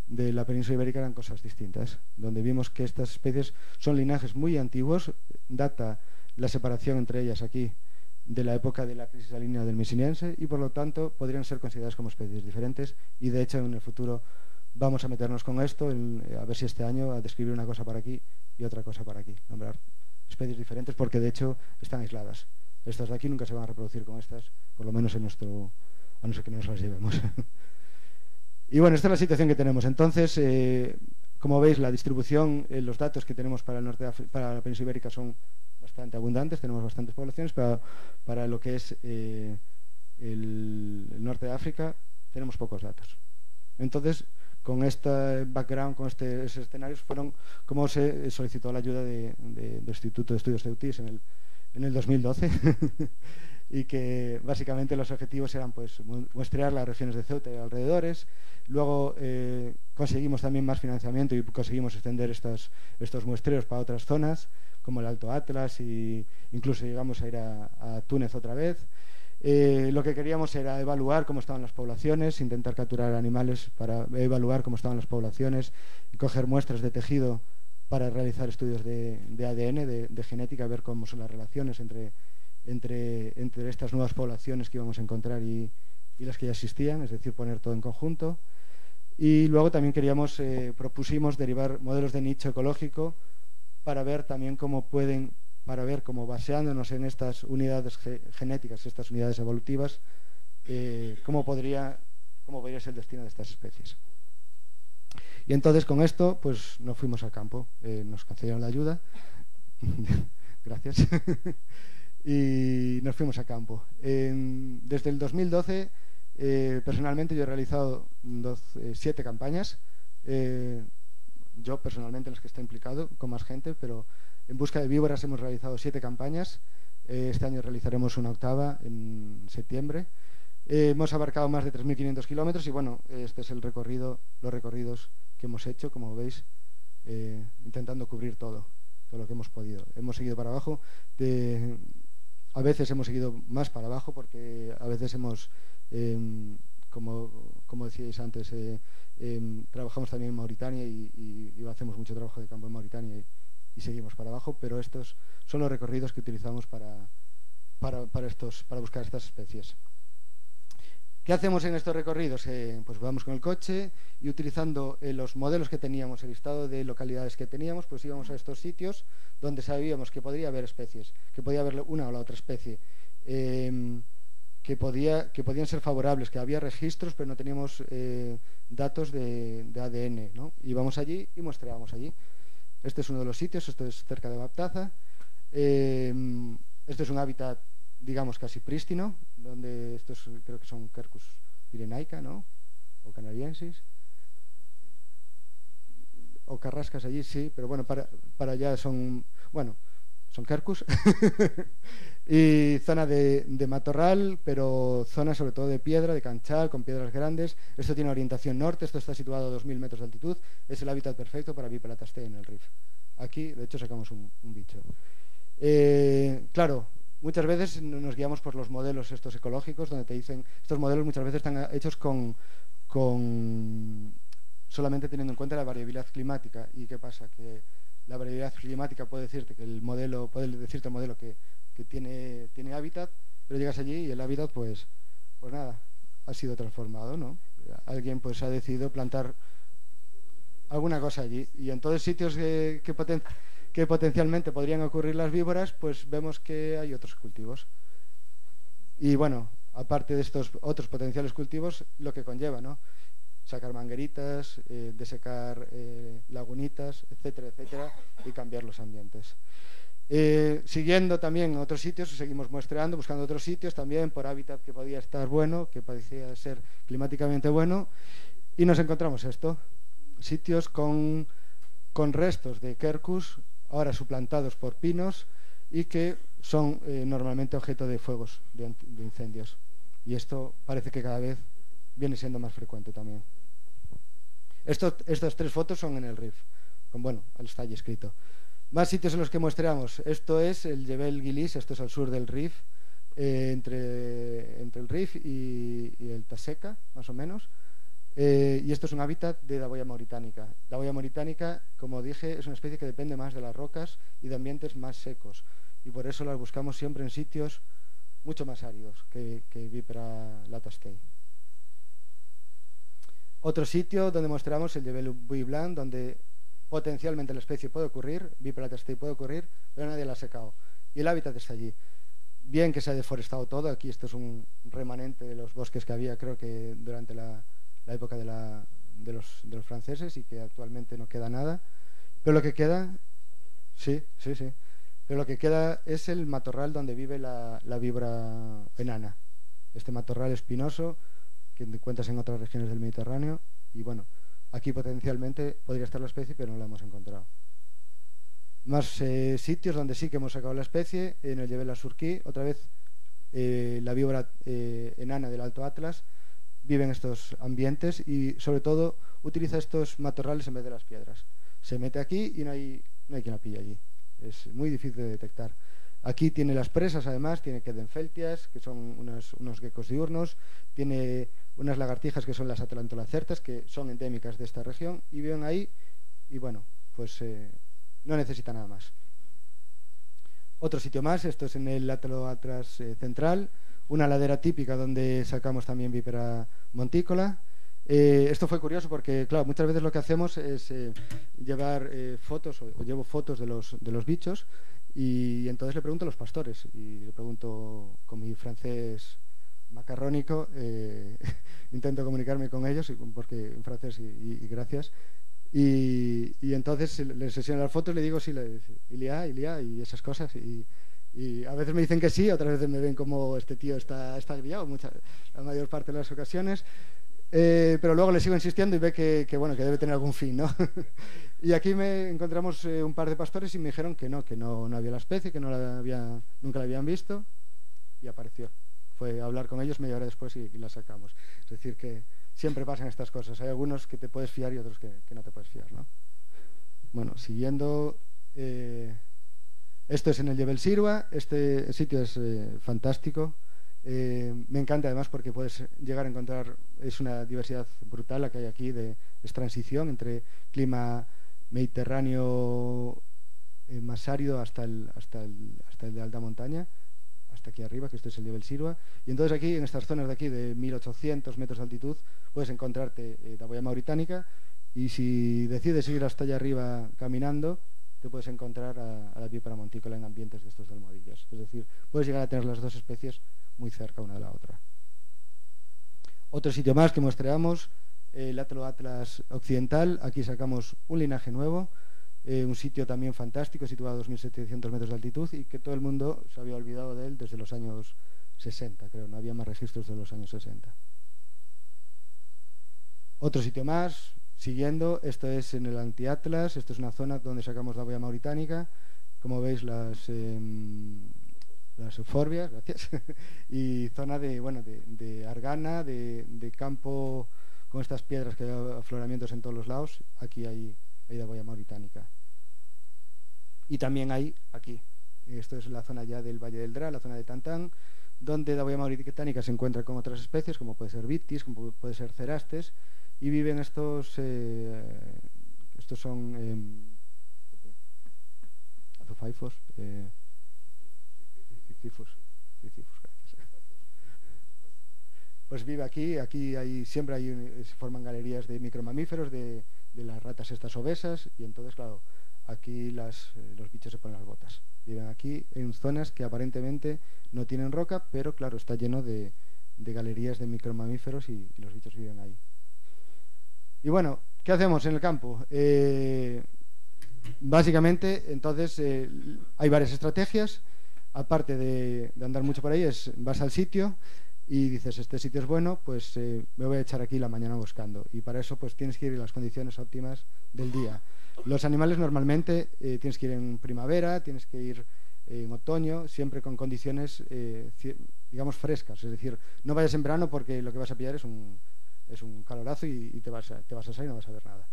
de la península ibérica, eran cosas distintas, donde vimos que estas especies son linajes muy antiguos. Data la separación entre ellas aquí de la época de la crisis salina del Mesiniense, y por lo tanto podrían ser consideradas como especies diferentes, y de hecho en el futuro vamos a meternos con esto, a ver si este año a describir una cosa para aquí y otra cosa para aquí, nombrar especies diferentes, porque de hecho están aisladas. Estas de aquí nunca se van a reproducir con estas, por lo menos a no ser que nos las llevemos. Y bueno, esta es la situación que tenemos. Entonces, como veis, la distribución, los datos que tenemos para la península ibérica son bastante abundantes, tenemos bastantes poblaciones. Para lo que es el norte de África tenemos pocos datos. Entonces, con este background, con estos escenarios, fueron como se solicitó la ayuda del Instituto de Estudios Ceutis en el 2012 y que básicamente los objetivos eran pues muestrear las regiones de Ceuta y alrededores. Luego conseguimos también más financiamiento y conseguimos extender estos muestreos para otras zonas, como el Alto Atlas, y incluso llegamos a ir a Túnez otra vez. Lo que queríamos era evaluar cómo estaban las poblaciones, intentar capturar animales para evaluar cómo estaban las poblaciones y coger muestras de tejido para realizar estudios de ADN, de genética, ver cómo son las relaciones entre estas nuevas poblaciones que íbamos a encontrar y las que ya existían, es decir, poner todo en conjunto. Y luego también propusimos derivar modelos de nicho ecológico para ver también cómo baseándonos en estas unidades genéticas, estas unidades evolutivas, cómo podría ser el destino de estas especies. Y entonces con esto pues nos fuimos al campo, nos cancelaron la ayuda, gracias, y nos fuimos a campo. Desde el 2012, personalmente yo he realizado 7 campañas, yo personalmente en las que estoy implicado, con más gente, pero en busca de víboras hemos realizado 7 campañas. Este año realizaremos una 8ª en septiembre. Hemos abarcado más de 3.500 kilómetros y bueno, este es los recorridos que hemos hecho, como veis, intentando cubrir todo lo que hemos podido. Hemos seguido para abajo, a veces hemos seguido más para abajo porque a veces hemos, como decíais antes, trabajamos también en Mauritania y hacemos mucho trabajo de campo en Mauritania y seguimos para abajo, pero estos son los recorridos que utilizamos para buscar estas especies. ¿Qué hacemos en estos recorridos? Pues vamos con el coche y utilizando los modelos que teníamos, el listado de localidades que teníamos, pues íbamos a estos sitios donde sabíamos que podría haber especies, que podía haber una o la otra especie, que podían ser favorables, que había registros, pero no teníamos datos de ADN, ¿no? Íbamos allí y muestreábamos allí. Este es uno de los sitios, esto es cerca de Baptaza. Este es un hábitat, digamos, casi prístino, donde estos creo que son Quercus pirenaica, ¿no? O canariensis. O carrascas allí, sí, pero bueno, para allá son Quercus. Y zona de matorral, pero zona sobre todo de piedra, de canchal, con piedras grandes. Esto tiene orientación norte, esto está situado a 2.000 metros de altitud. Es el hábitat perfecto para Vipera tastei en el Rif. Aquí, de hecho, sacamos un bicho. Claro, muchas veces nos guiamos por los modelos estos ecológicos, donde te dicen, estos modelos muchas veces están hechos con solamente teniendo en cuenta la variabilidad climática. ¿Y qué pasa? Que la variabilidad climática puede decirte que el modelo que tiene hábitat, pero llegas allí y el hábitat pues nada, ha sido transformado, ¿no? Alguien pues ha decidido plantar alguna cosa allí y en todos sitios que potencialmente podrían ocurrir las víboras, pues vemos que hay otros cultivos. Y bueno, aparte de estos otros potenciales cultivos, lo que conlleva, ¿no? Sacar mangueritas, desecar lagunitas, etcétera, etcétera, y cambiar los ambientes. Siguiendo también otros sitios, seguimos muestreando, buscando otros sitios también por hábitat que podía estar bueno, que parecía ser climáticamente bueno, y nos encontramos esto, sitios con restos de Quercus, ahora suplantados por pinos, y que son normalmente objeto de fuegos, de incendios. Y esto parece que cada vez viene siendo más frecuente también. Estas 3 fotos son en el Rif, está allí escrito. Más sitios en los que muestreamos. Esto es el Jebel Gilis, esto es al sur del Rif, entre el Rif y el Taseca, más o menos. Y esto es un hábitat de Daboia mauritánica. Daboia mauritánica, como dije, es una especie que depende más de las rocas y de ambientes más secos. Y por eso las buscamos siempre en sitios mucho más áridos que Vipera tastei. Otro sitio donde mostramos el Jebel Bui Blanc, donde potencialmente la especie puede ocurrir, Vipera tastei puede ocurrir, pero nadie la ha secado. Y el hábitat está allí. Bien que se ha deforestado todo, aquí esto es un remanente de los bosques que había, creo que durante la época de los franceses, y que actualmente no queda nada. Pero lo que queda, sí. Pero lo que queda es el matorral donde vive la víbora enana. Este matorral espinoso que encuentras en otras regiones del Mediterráneo. Y bueno, aquí potencialmente podría estar la especie, pero no la hemos encontrado. Más sitios donde sí que hemos sacado la especie, en el Jebel Asurquí, otra vez la víbora enana del Alto Atlas vive en estos ambientes y sobre todo utiliza estos matorrales en vez de las piedras. Se mete aquí y no hay quien la pille allí. es muy difícil de detectar. Aquí tiene las presas, además, tiene Kedenfeltias, que son unos geckos diurnos, tiene unas lagartijas que son las Atalantolacertas, que son endémicas de esta región, y viven ahí, y bueno, pues no necesita nada más. Otro sitio más, esto es en el Átalo Atlas central, una ladera típica donde sacamos también Vipera monticola. Esto fue curioso porque, claro, muchas veces lo que hacemos es llevar fotos, o llevo fotos de los bichos, y entonces le pregunto a los pastores, y le pregunto con mi francés macarrónico, intento comunicarme con ellos, porque en francés y gracias, y entonces les enseño las fotos, le digo sí, Ilia, y esas cosas, y a veces me dicen que sí, otras veces me ven como este tío está guiado, la mayor parte de las ocasiones. Pero luego le sigo insistiendo y ve que debe tener algún fin, ¿no? Y aquí encontramos un par de pastores y me dijeron que no había la especie, que nunca la habían visto, y apareció. Fue a hablar con ellos media hora después y la sacamos. Es decir, que siempre pasan estas cosas. Hay algunos que te puedes fiar y otros que no te puedes fiar, ¿no? Bueno, siguiendo, esto es en el Jebel Sirwa. Este sitio es fantástico. Me encanta además porque puedes llegar a encontrar, es una diversidad brutal la que hay aquí, es transición entre clima mediterráneo más árido hasta el de alta montaña, hasta aquí arriba, que esto es el Jebel Sirwa, y entonces aquí en estas zonas de aquí de 1800 metros de altitud puedes encontrarte Daboyama británica, y si decides ir hasta allá arriba caminando te puedes encontrar a la Vipera monticola en ambientes de estos de almohadillas, es decir, puedes llegar a tener las dos especies muy cerca una de la otra. Otro sitio más que muestreamos, el Átalo Atlas occidental. Aquí sacamos un linaje nuevo, un sitio también fantástico, situado a 2.700 metros de altitud, y que todo el mundo se había olvidado de él desde los años 60, creo, no había más registros de los años 60. Otro sitio más, siguiendo, esto es en el Anti-Atlas, esto es una zona donde sacamos Daboyama británica, como veis las euforbias, gracias, y zona de argana, de campo con estas piedras que hay afloramientos en todos los lados. Aquí hay Daboyama británica. Y también hay aquí, esto es la zona ya del Valle del Dra, la zona de Tantán, donde Daboyama británica se encuentra con otras especies, como puede ser Victis, como puede ser Cerastes, y viven estos son azofaifos, gracias. Pues vive aquí siempre se forman galerías de micromamíferos, de las ratas estas obesas, y entonces, claro, aquí los bichos se ponen las botas. Viven aquí en zonas que aparentemente no tienen roca, pero claro, está lleno de galerías de micromamíferos y los bichos viven ahí. Y bueno, ¿qué hacemos en el campo? Básicamente, entonces, hay varias estrategias. Aparte de andar mucho por ahí, vas al sitio y dices, este sitio es bueno, pues me voy a echar aquí la mañana buscando, y para eso pues tienes que ir en las condiciones óptimas del día. Los animales normalmente tienes que ir en primavera, tienes que ir en otoño, siempre con condiciones digamos frescas, es decir, no vayas en verano porque lo que vas a pillar es un calorazo y te vas a salir y no vas a ver nada.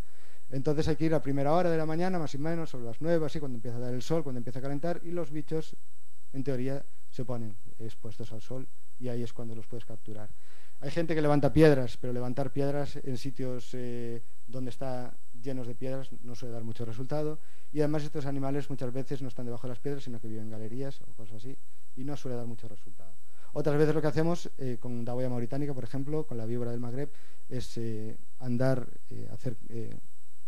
Entonces hay que ir a primera hora de la mañana, más o menos, sobre las 9, así, cuando empieza a dar el sol, cuando empieza a calentar, y los bichos en teoría se ponen expuestos al sol, y ahí es cuando los puedes capturar. Hay gente que levanta piedras, pero levantar piedras en sitios donde está llenos de piedras no suele dar mucho resultado, y además estos animales muchas veces no están debajo de las piedras, sino que viven en galerías o cosas así, y no suele dar mucho resultado. Otras veces lo que hacemos con Daboyama británica, por ejemplo, con la víbora del Magreb, es hacer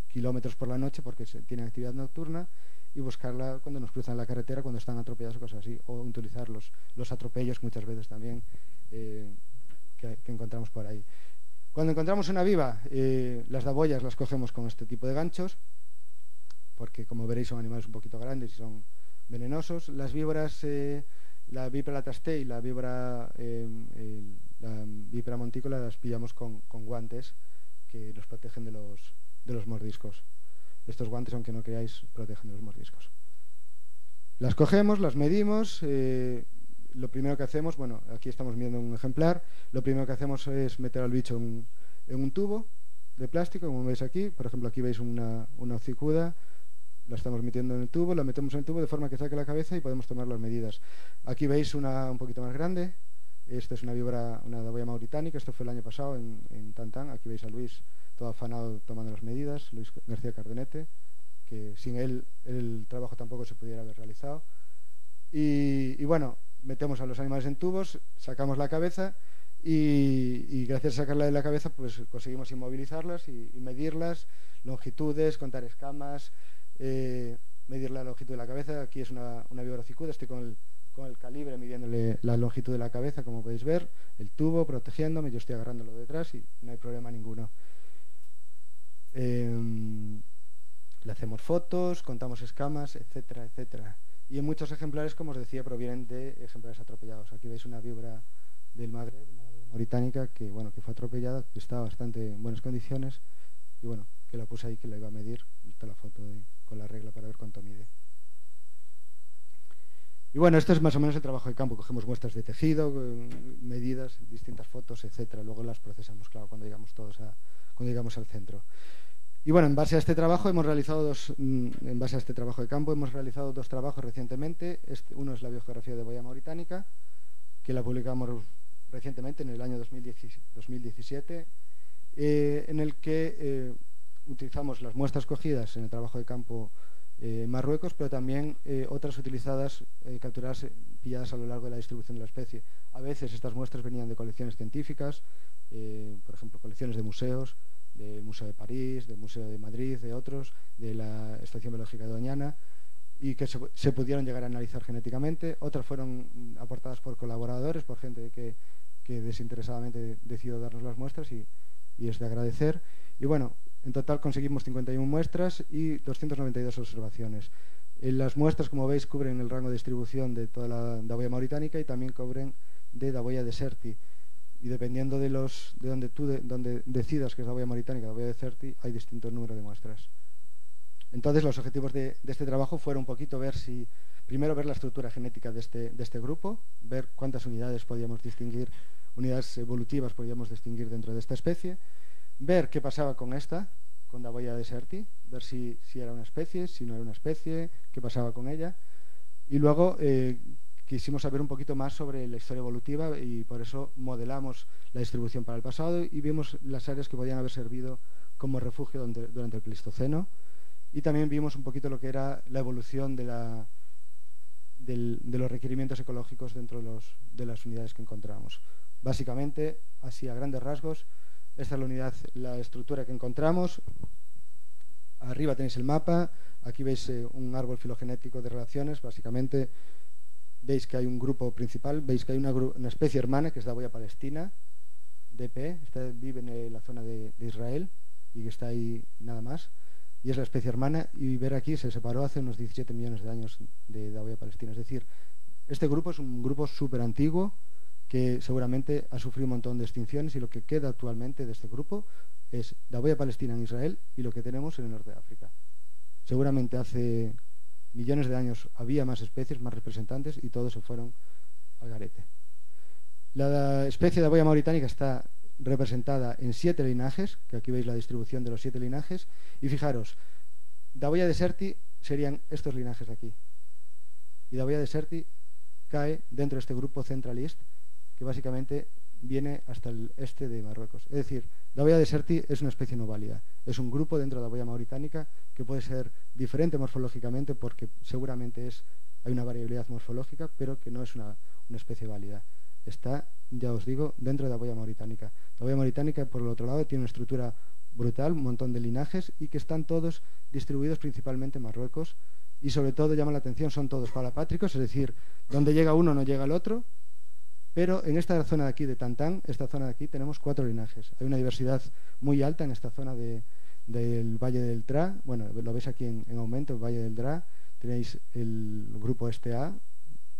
kilómetros por la noche, porque tienen actividad nocturna, y buscarla cuando nos cruzan la carretera, cuando están atropellados o cosas así, o utilizar los atropellos muchas veces también que encontramos por ahí. Cuando encontramos una viva, las daboyas las cogemos con este tipo de ganchos, porque como veréis son animales un poquito grandes y son venenosos. Las víboras, la Vipera latastei y la víbora monticola, las pillamos con guantes que los protegen de los mordiscos. Estos guantes, aunque no creáis, protegen de los mordiscos. Las cogemos, las medimos. Lo primero que hacemos, bueno, aquí estamos viendo un ejemplar. Lo primero que hacemos es meter al bicho en un tubo de plástico, como veis aquí. Por ejemplo, aquí veis una hocicuda. la estamos metiendo en el tubo, la metemos en el tubo de forma que saque la cabeza y podemos tomar las medidas. Aquí veis una un poquito más grande. Esta es una víbora, una daboya mauritánica. Esto fue el año pasado en Tantán. Aquí veis a Luis todo afanado tomando las medidas, Luis García Cardenete, que sin él el trabajo tampoco se pudiera haber realizado. Y bueno, metemos a los animales en tubos, sacamos la cabeza y gracias a sacarla de la cabeza pues conseguimos inmovilizarlas y medirlas, longitudes, contar escamas, medir la longitud de la cabeza. Aquí es una víbora cicuda, estoy con el calibre midiéndole la longitud de la cabeza, como podéis ver, el tubo protegiéndome, yo estoy agarrándolo detrás y no hay problema ninguno. Le hacemos fotos, contamos escamas, etcétera, etcétera. Y en muchos ejemplares, como os decía, provienen de ejemplares atropellados. Aquí veis una víbora del Magreb, una víbora mauritánica que fue atropellada, que está bastante en buenas condiciones y bueno, que la puse ahí, que la iba a medir. Está la foto con la regla para ver cuánto mide. Y bueno, esto es más o menos el trabajo de campo. Cogemos muestras de tejido, medidas, distintas fotos, etcétera. Luego las procesamos, claro, cuando llegamos al centro. Y bueno, en base a este trabajo en base a este trabajo de campo hemos realizado dos trabajos recientemente. Uno es la biogeografía de daboya mauritánica, que la publicamos recientemente en el año 2017, en el que utilizamos las muestras cogidas en el trabajo de campo en Marruecos, pero también otras utilizadas, capturadas, pilladas a lo largo de la distribución de la especie. A veces estas muestras venían de colecciones científicas, por ejemplo, colecciones de museos, del Museo de París, del Museo de Madrid, de otros, de la Estación Biológica de Doñana, y que se pudieron llegar a analizar genéticamente. Otras fueron aportadas por colaboradores, por gente que desinteresadamente decidió darnos las muestras y es de agradecer. Y bueno, en total conseguimos 51 muestras y 292 observaciones. Las muestras, como veis, cubren el rango de distribución de toda la daboya mauritánica y también cubren de daboya deserti. Y dependiendo de donde decidas que es daboya mauritánica, daboya deserti, hay distintos números de muestras. Entonces, los objetivos de este trabajo fueron un poquito primero ver la estructura genética de este grupo, ver cuántas unidades podíamos distinguir, unidades evolutivas podíamos distinguir dentro de esta especie, ver qué pasaba con daboya deserti, ver si era una especie, si no era una especie, qué pasaba con ella. Y luego quisimos saber un poquito más sobre la historia evolutiva y por eso modelamos la distribución para el pasado y vimos las áreas que podían haber servido como refugio durante el Pleistoceno. Y también vimos un poquito lo que era la evolución de los requerimientos ecológicos dentro de las unidades que encontramos. Básicamente, así a grandes rasgos, esta es la estructura que encontramos. Arriba tenéis el mapa, aquí veis un árbol filogenético de relaciones. Básicamente veis que hay un grupo principal, veis que hay una especie hermana que es daboya palestina, DP, vive en la zona de Israel y que está ahí nada más. Y es la especie hermana, y ver aquí se separó hace unos 17 millones de años de daboya palestina. Es decir, este grupo es un grupo súper antiguo que seguramente ha sufrido un montón de extinciones y lo que queda actualmente de este grupo es daboya palestina en Israel y lo que tenemos en el norte de África. Seguramente hace millones de años había más especies, más representantes y todos se fueron al garete. La especie de daboya mauritánica está representada en 7 linajes, que aquí veis la distribución de los 7 linajes, y fijaros, daboya deserti serían estos linajes de aquí, y daboya deserti cae dentro de este grupo Central East, que básicamente viene hasta el este de Marruecos. Es decir, daboya deserti es una especie no válida, es un grupo dentro de daboya mauritánica que puede ser diferente morfológicamente porque seguramente hay una variabilidad morfológica, pero que no es una especie válida. Está, ya os digo, dentro de daboya mauritánica. Daboya mauritánica, por el otro lado, tiene una estructura brutal, un montón de linajes y que están todos distribuidos principalmente en Marruecos y sobre todo llama la atención, son todos palapátricos, es decir, donde llega uno no llega el otro, pero en esta zona de aquí de Tantán, esta zona de aquí, tenemos 4 linajes. Hay una diversidad muy alta en esta zona del Valle del Dra. Bueno, lo veis aquí en aumento, el Valle del Dra. Tenéis el grupo este A,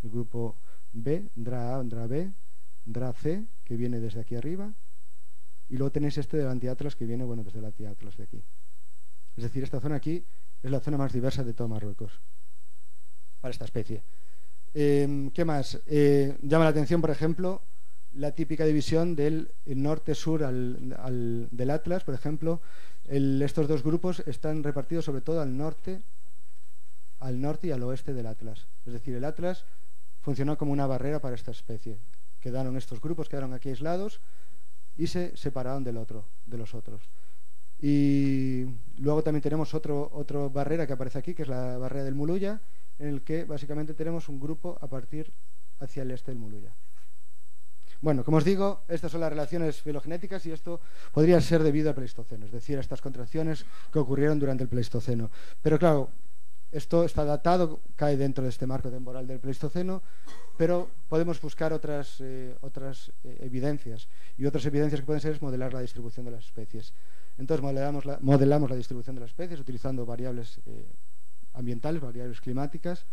el grupo B, Dra A, Dra B, Dra C, que viene desde aquí arriba, y luego tenéis este del antiatlas que viene, desde el antiatlas de aquí. Es decir, esta zona aquí es la zona más diversa de todo Marruecos para esta especie. ¿Qué más? Llama la atención, por ejemplo, la típica división del norte-sur del Atlas, por ejemplo. Estos dos grupos están repartidos sobre todo al norte al norte y al oeste del Atlas. Es decir, el Atlas funcionó como una barrera para esta especie. Quedaron estos grupos, quedaron aquí aislados y se separaron de los otros. Y luego también tenemos otra barrera que aparece aquí, que es la barrera del Muluya, en el que básicamente tenemos un grupo a partir hacia el este del Muluya. Bueno, como os digo, estas son las relaciones filogenéticas y esto podría ser debido al Pleistoceno, es decir, a estas contracciones que ocurrieron durante el Pleistoceno. Pero claro, esto está datado, cae dentro de este marco temporal del Pleistoceno, pero podemos buscar otras evidencias. Y otras evidencias que pueden ser es modelar la distribución de las especies. Entonces modelamos la distribución de las especies utilizando variables ambientales, variables climáticas,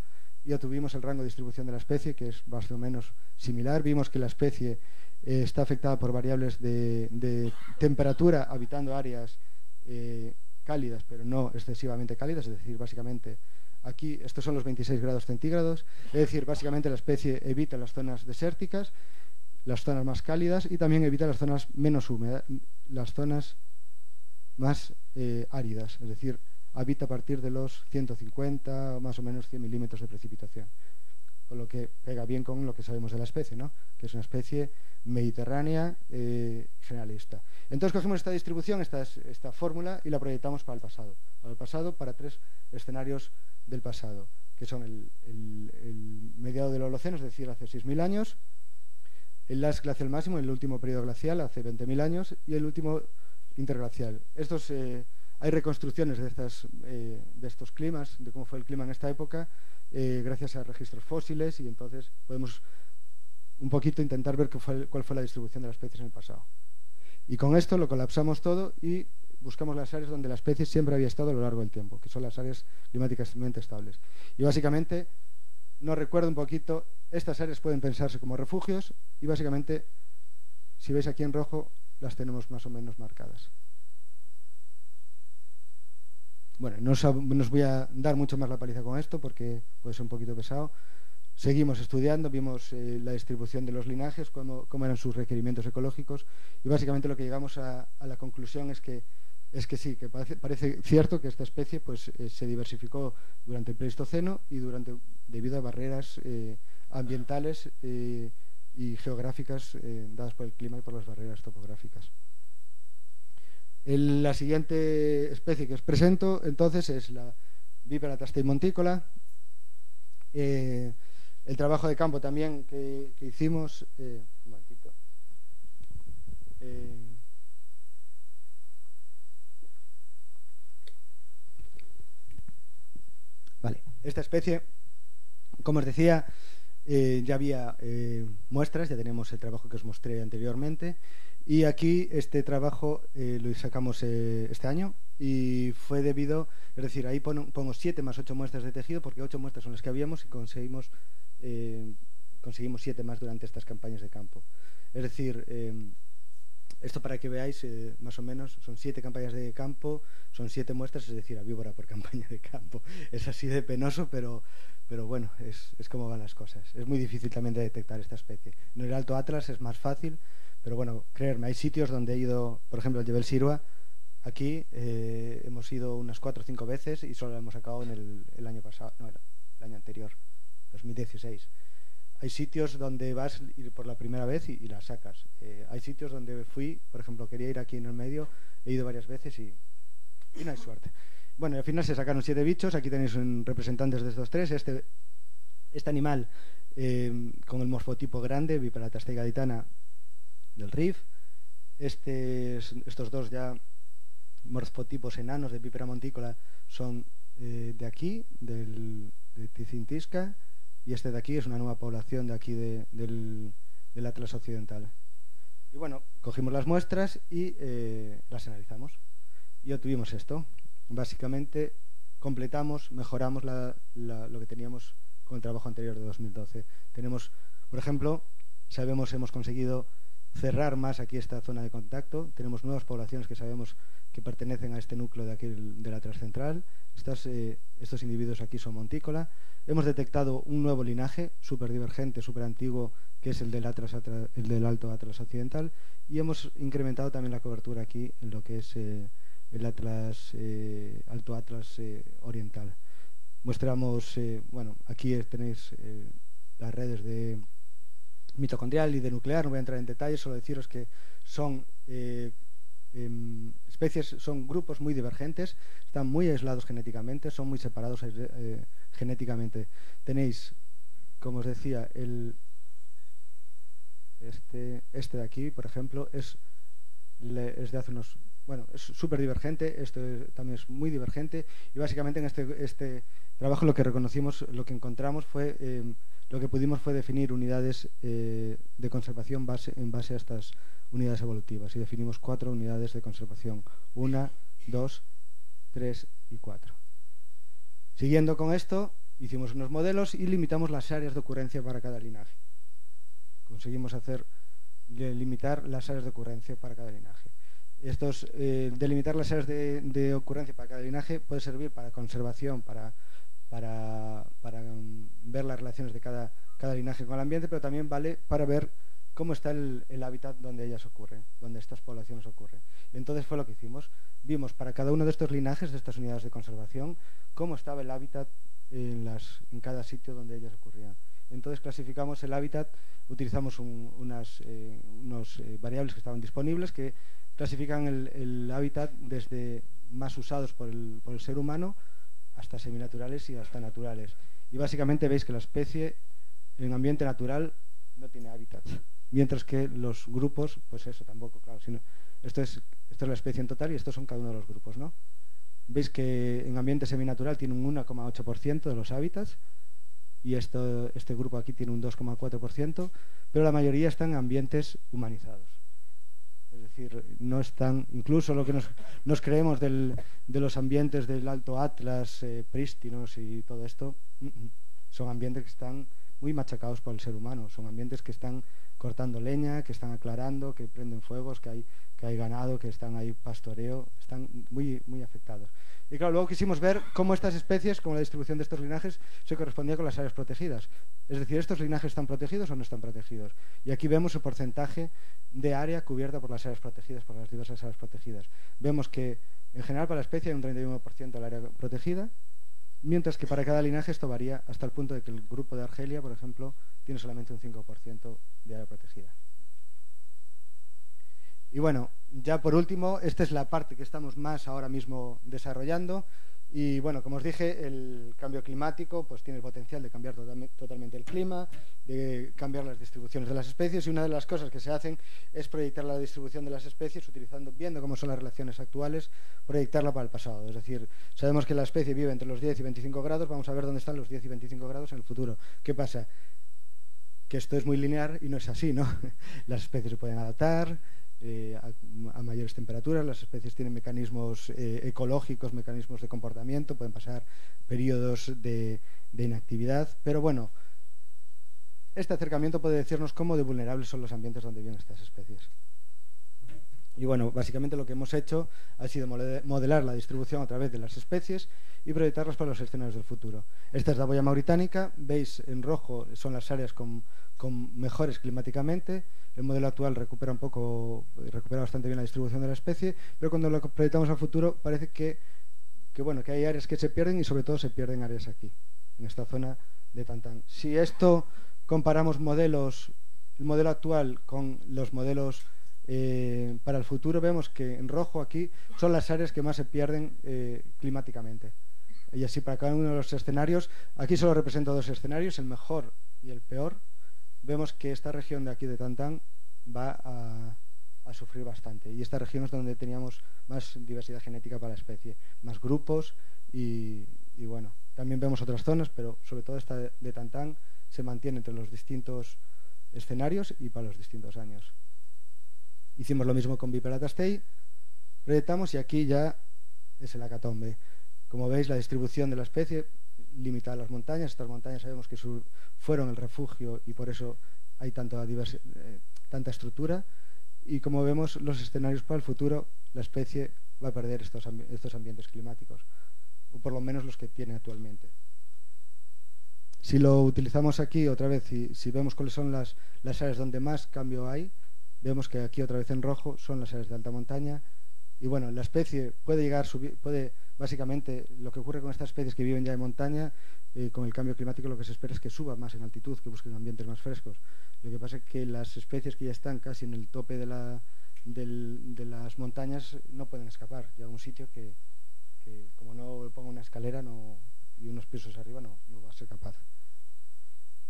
y obtuvimos el rango de distribución de la especie, que es más o menos similar. Vimos que la especie está afectada por variables de temperatura, habitando áreas cálidas, pero no excesivamente cálidas, es decir, básicamente aquí estos son los 26 grados centígrados, es decir, básicamente la especie evita las zonas desérticas, las zonas más cálidas, y también evita las zonas menos húmedas, las zonas más áridas, es decir, habita a partir de los 150 más o menos 100 milímetros de precipitación, con lo que pega bien con lo que sabemos de la especie, ¿no? Que es una especie mediterránea generalista. Entonces cogemos esta distribución, esta fórmula, y la proyectamos para el pasado, para tres escenarios del pasado, que son el mediado del Holoceno, es decir, hace 6.000 años, el Last glacial máximo, el último periodo glacial, hace 20.000 años, y el último interglacial. Hay reconstrucciones de estos climas, de cómo fue el clima en esta época, gracias a registros fósiles, y entonces podemos un poquito intentar ver cuál fue la distribución de las especies en el pasado. Y con esto lo colapsamos todo y buscamos las áreas donde la especie siempre había estado a lo largo del tiempo, que son las áreas climáticamente estables. Y básicamente, nos recuerda un poquito, estas áreas pueden pensarse como refugios, y básicamente, si veis aquí en rojo, las tenemos más o menos marcadas. Bueno, no os voy a dar mucho más la paliza con esto porque puede ser un poquito pesado. Seguimos estudiando, vimos la distribución de los linajes, cómo eran sus requerimientos ecológicos, y básicamente lo que llegamos a la conclusión es que sí, que parece cierto que esta especie pues, se diversificó durante el Pleistoceno y debido a barreras ambientales y geográficas dadas por el clima y por las barreras topográficas. La siguiente especie que os presento entonces es la Vipera tastei monticola. El trabajo de campo también que hicimos, un momentito. Vale, esta especie, como os decía, ya había muestras, ya tenemos el trabajo que os mostré anteriormente. Y aquí este trabajo lo sacamos este año, y fue debido, es decir, ahí pongo 7 más 8 muestras de tejido, porque 8 muestras son las que habíamos y conseguimos 7 más durante estas campañas de campo. Es decir, esto para que veáis, más o menos, son 7 campañas de campo, son 7 muestras, es decir, a víbora por campaña de campo. Es así de penoso, pero bueno, es como van las cosas. Es muy difícil también de detectar esta especie. En el Alto Atlas es más fácil, pero bueno, creerme, hay sitios donde he ido, por ejemplo, el Jebel Sirwa, aquí hemos ido unas 4 o 5 veces y solo lo hemos sacado en el año pasado, no, el año anterior, 2016. Hay sitios donde vas ir por la primera vez y la sacas. Hay sitios donde fui, por ejemplo, quería ir aquí en el medio, he ido varias veces y no hay suerte. Bueno, al final se sacaron 7 bichos, aquí tenéis representantes de estos 3. Este animal con el morfotipo grande, Vipera tastei gaditana del Rif, estos dos ya morfotipos enanos de Vipera monticola son de aquí, de Tizintisca, y este de aquí es una nueva población de aquí del Atlas occidental. Y bueno, cogimos las muestras y las analizamos y obtuvimos esto. Básicamente completamos, mejoramos lo que teníamos con el trabajo anterior de 2012. Tenemos, por ejemplo, hemos conseguido cerrar más aquí esta zona de contacto. Tenemos nuevas poblaciones que sabemos que pertenecen a este núcleo de aquí del Atlas central. Estos individuos aquí son montícola. Hemos detectado un nuevo linaje súper divergente, súper antiguo, que es el del Alto Atlas occidental, y hemos incrementado también la cobertura aquí en lo que es el Alto Atlas oriental. Mostramos, bueno, aquí tenéis las redes de mitocondrial y de nuclear, no voy a entrar en detalles, solo deciros que son especies, son grupos muy divergentes, están muy aislados genéticamente, son muy separados genéticamente. Tenéis, como os decía, este de aquí, por ejemplo, es de hace unos... Bueno, es súper divergente, esto también es muy divergente, y básicamente en este trabajo lo que reconocimos, lo que encontramos fue, lo que pudimos fue definir unidades de conservación en base a estas unidades evolutivas, y definimos 4 unidades de conservación: 1, 2, 3 y 4. Siguiendo con esto, hicimos unos modelos y limitamos las áreas de ocurrencia para cada linaje. Conseguimos limitar las áreas de ocurrencia para cada linaje. Delimitar las áreas de ocurrencia para cada linaje puede servir para conservación, para ver las relaciones de cada linaje con el ambiente, pero también vale para ver cómo está el hábitat donde ellas ocurren, donde estas poblaciones ocurren. Y entonces fue lo que hicimos. Vimos para cada uno de estos linajes, de estas unidades de conservación, cómo estaba el hábitat en cada sitio donde ellas ocurrían. Entonces clasificamos el hábitat, utilizamos unos variables que estaban disponibles que clasifican el hábitat desde más usados por el ser humano hasta seminaturales y hasta naturales. Y básicamente veis que la especie en ambiente natural no tiene hábitat, mientras que los grupos, pues eso tampoco, claro. Esto es la especie en total y estos son cada uno de los grupos, ¿no? Veis que en ambiente seminatural tiene un 1,8% de los hábitats y este grupo aquí tiene un 2,4%, pero la mayoría están en ambientes humanizados. Es decir, no están, incluso lo que nos creemos de los ambientes del Alto Atlas, prístinos y todo esto, son ambientes que están muy machacados por el ser humano, son ambientes que están cortando leña, que están aclarando, que prenden fuegos, que hay ganado, que están ahí pastoreo, están muy, muy afectados. Y claro, luego quisimos ver cómo estas especies, cómo la distribución de estos linajes se correspondía con las áreas protegidas. Es decir, ¿estos linajes están protegidos o no están protegidos? Y aquí vemos el porcentaje de área cubierta por las áreas protegidas, por las diversas áreas protegidas. Vemos que en general para la especie hay un 31% del área protegida, mientras que para cada linaje esto varía hasta el punto de que el grupo de Argelia, por ejemplo, tiene solamente un 5% de área protegida. Y bueno, ya por último, esta es la parte que estamos más ahora mismo desarrollando. Y bueno, como os dije, el cambio climático pues tiene el potencial de cambiar totalmente el clima, de cambiar las distribuciones de las especies, y una de las cosas que se hacen es proyectar la distribución de las especies viendo cómo son las relaciones actuales, proyectarla para el pasado. Es decir, sabemos que la especie vive entre los 10 y 25 grados, vamos a ver dónde están los 10 y 25 grados en el futuro. ¿Qué pasa? Que esto es muy lineal y no es así, ¿no? Las especies se pueden adaptar a mayores temperaturas, las especies tienen mecanismos ecológicos, mecanismos de comportamiento, pueden pasar periodos de inactividad, pero bueno, este acercamiento puede decirnos cómo de vulnerables son los ambientes donde viven estas especies. Y bueno, básicamente lo que hemos hecho ha sido modelar la distribución a través de las especies y proyectarlas para los escenarios del futuro. Esta es la boya mauritánica, veis en rojo son las áreas con mejores climáticamente. El modelo actual recupera bastante bien la distribución de la especie, pero cuando lo proyectamos al futuro parece que hay áreas que se pierden, y sobre todo se pierden áreas aquí, en esta zona de Tantán. Si esto comparamos el modelo actual con los modelos para el futuro, vemos que en rojo aquí son las áreas que más se pierden climáticamente. Y así para cada uno de los escenarios, aquí solo represento 2 escenarios, el mejor y el peor. Vemos que esta región de aquí de Tantán va a sufrir bastante, y esta región es donde teníamos más diversidad genética para la especie, más grupos y bueno, también vemos otras zonas, pero sobre todo esta de Tantán se mantiene entre los distintos escenarios y para los distintos años. Hicimos lo mismo con Vipera tastei, proyectamos y aquí ya es el hecatombe. Como veis, la distribución de la especie limitada a las montañas. Estas montañas sabemos que fueron el refugio y por eso hay tanta estructura. Y como vemos, los escenarios para el futuro, la especie va a perder estos ambientes climáticos, o por lo menos los que tiene actualmente. Si lo utilizamos aquí otra vez y si vemos cuáles son las áreas donde más cambio hay, vemos que aquí otra vez en rojo son las áreas de alta montaña. Y bueno, la especie puede básicamente lo que ocurre con estas especies que viven ya en montaña, con el cambio climático lo que se espera es que suban más en altitud, que busquen ambientes más frescos. Lo que pasa es que las especies que ya están casi en el tope de las montañas no pueden escapar. Llega un sitio que como no ponga una escalera y unos pisos arriba no va a ser capaz.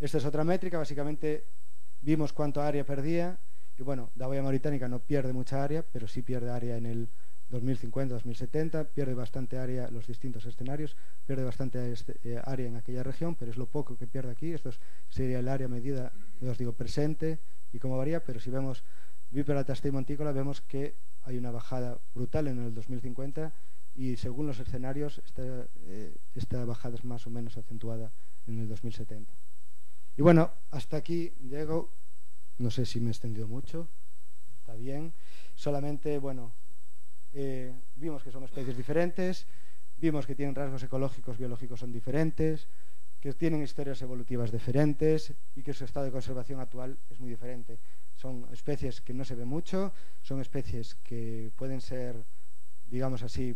Esta es otra métrica, básicamente vimos cuánto área perdía, y bueno, la boya mauritánica no pierde mucha área, pero sí pierde área en el 2050, 2070, pierde bastante área en los distintos escenarios, pierde bastante área en aquella región, pero es lo poco que pierde aquí. Esto sería el área medida, os digo, presente y cómo varía, pero si vemos Vípera, Atastei, Montícola, vemos que hay una bajada brutal en el 2050 y según los escenarios esta bajada es más o menos acentuada en el 2070. Y bueno, hasta aquí llego. No sé si me he extendido mucho. Está bien. Solamente, bueno, vimos que son especies diferentes, vimos que tienen rasgos ecológicos, biológicos son diferentes, que tienen historias evolutivas diferentes y que su estado de conservación actual es muy diferente. Son especies que no se ven mucho, son especies que pueden ser, digamos así,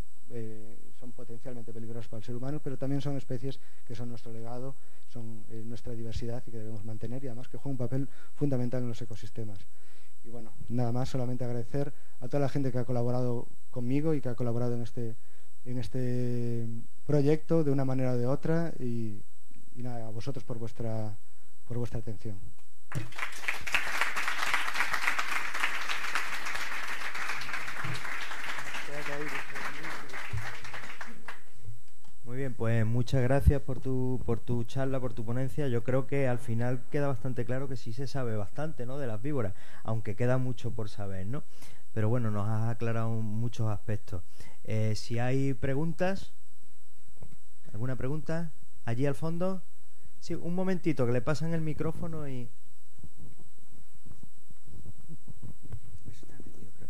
son potencialmente peligrosas para el ser humano, pero también son especies que son nuestro legado, son nuestra diversidad y que debemos mantener, y además que juegan un papel fundamental en los ecosistemas. Y bueno, nada más, solamente agradecer a toda la gente que ha colaborado conmigo y que ha colaborado en este proyecto de una manera o de otra, y nada, a vosotros por vuestra atención.
Muy bien, pues muchas gracias por tu charla, por tu ponencia. Yo creo que al final queda bastante claro que sí se sabe bastante, ¿no?, de las víboras, aunque queda mucho por saber, ¿no? Pero bueno, nos has aclarado muchos aspectos. Si hay preguntas, ¿alguna pregunta? Allí al fondo. Sí, un momentito, que le pasan el micrófono y...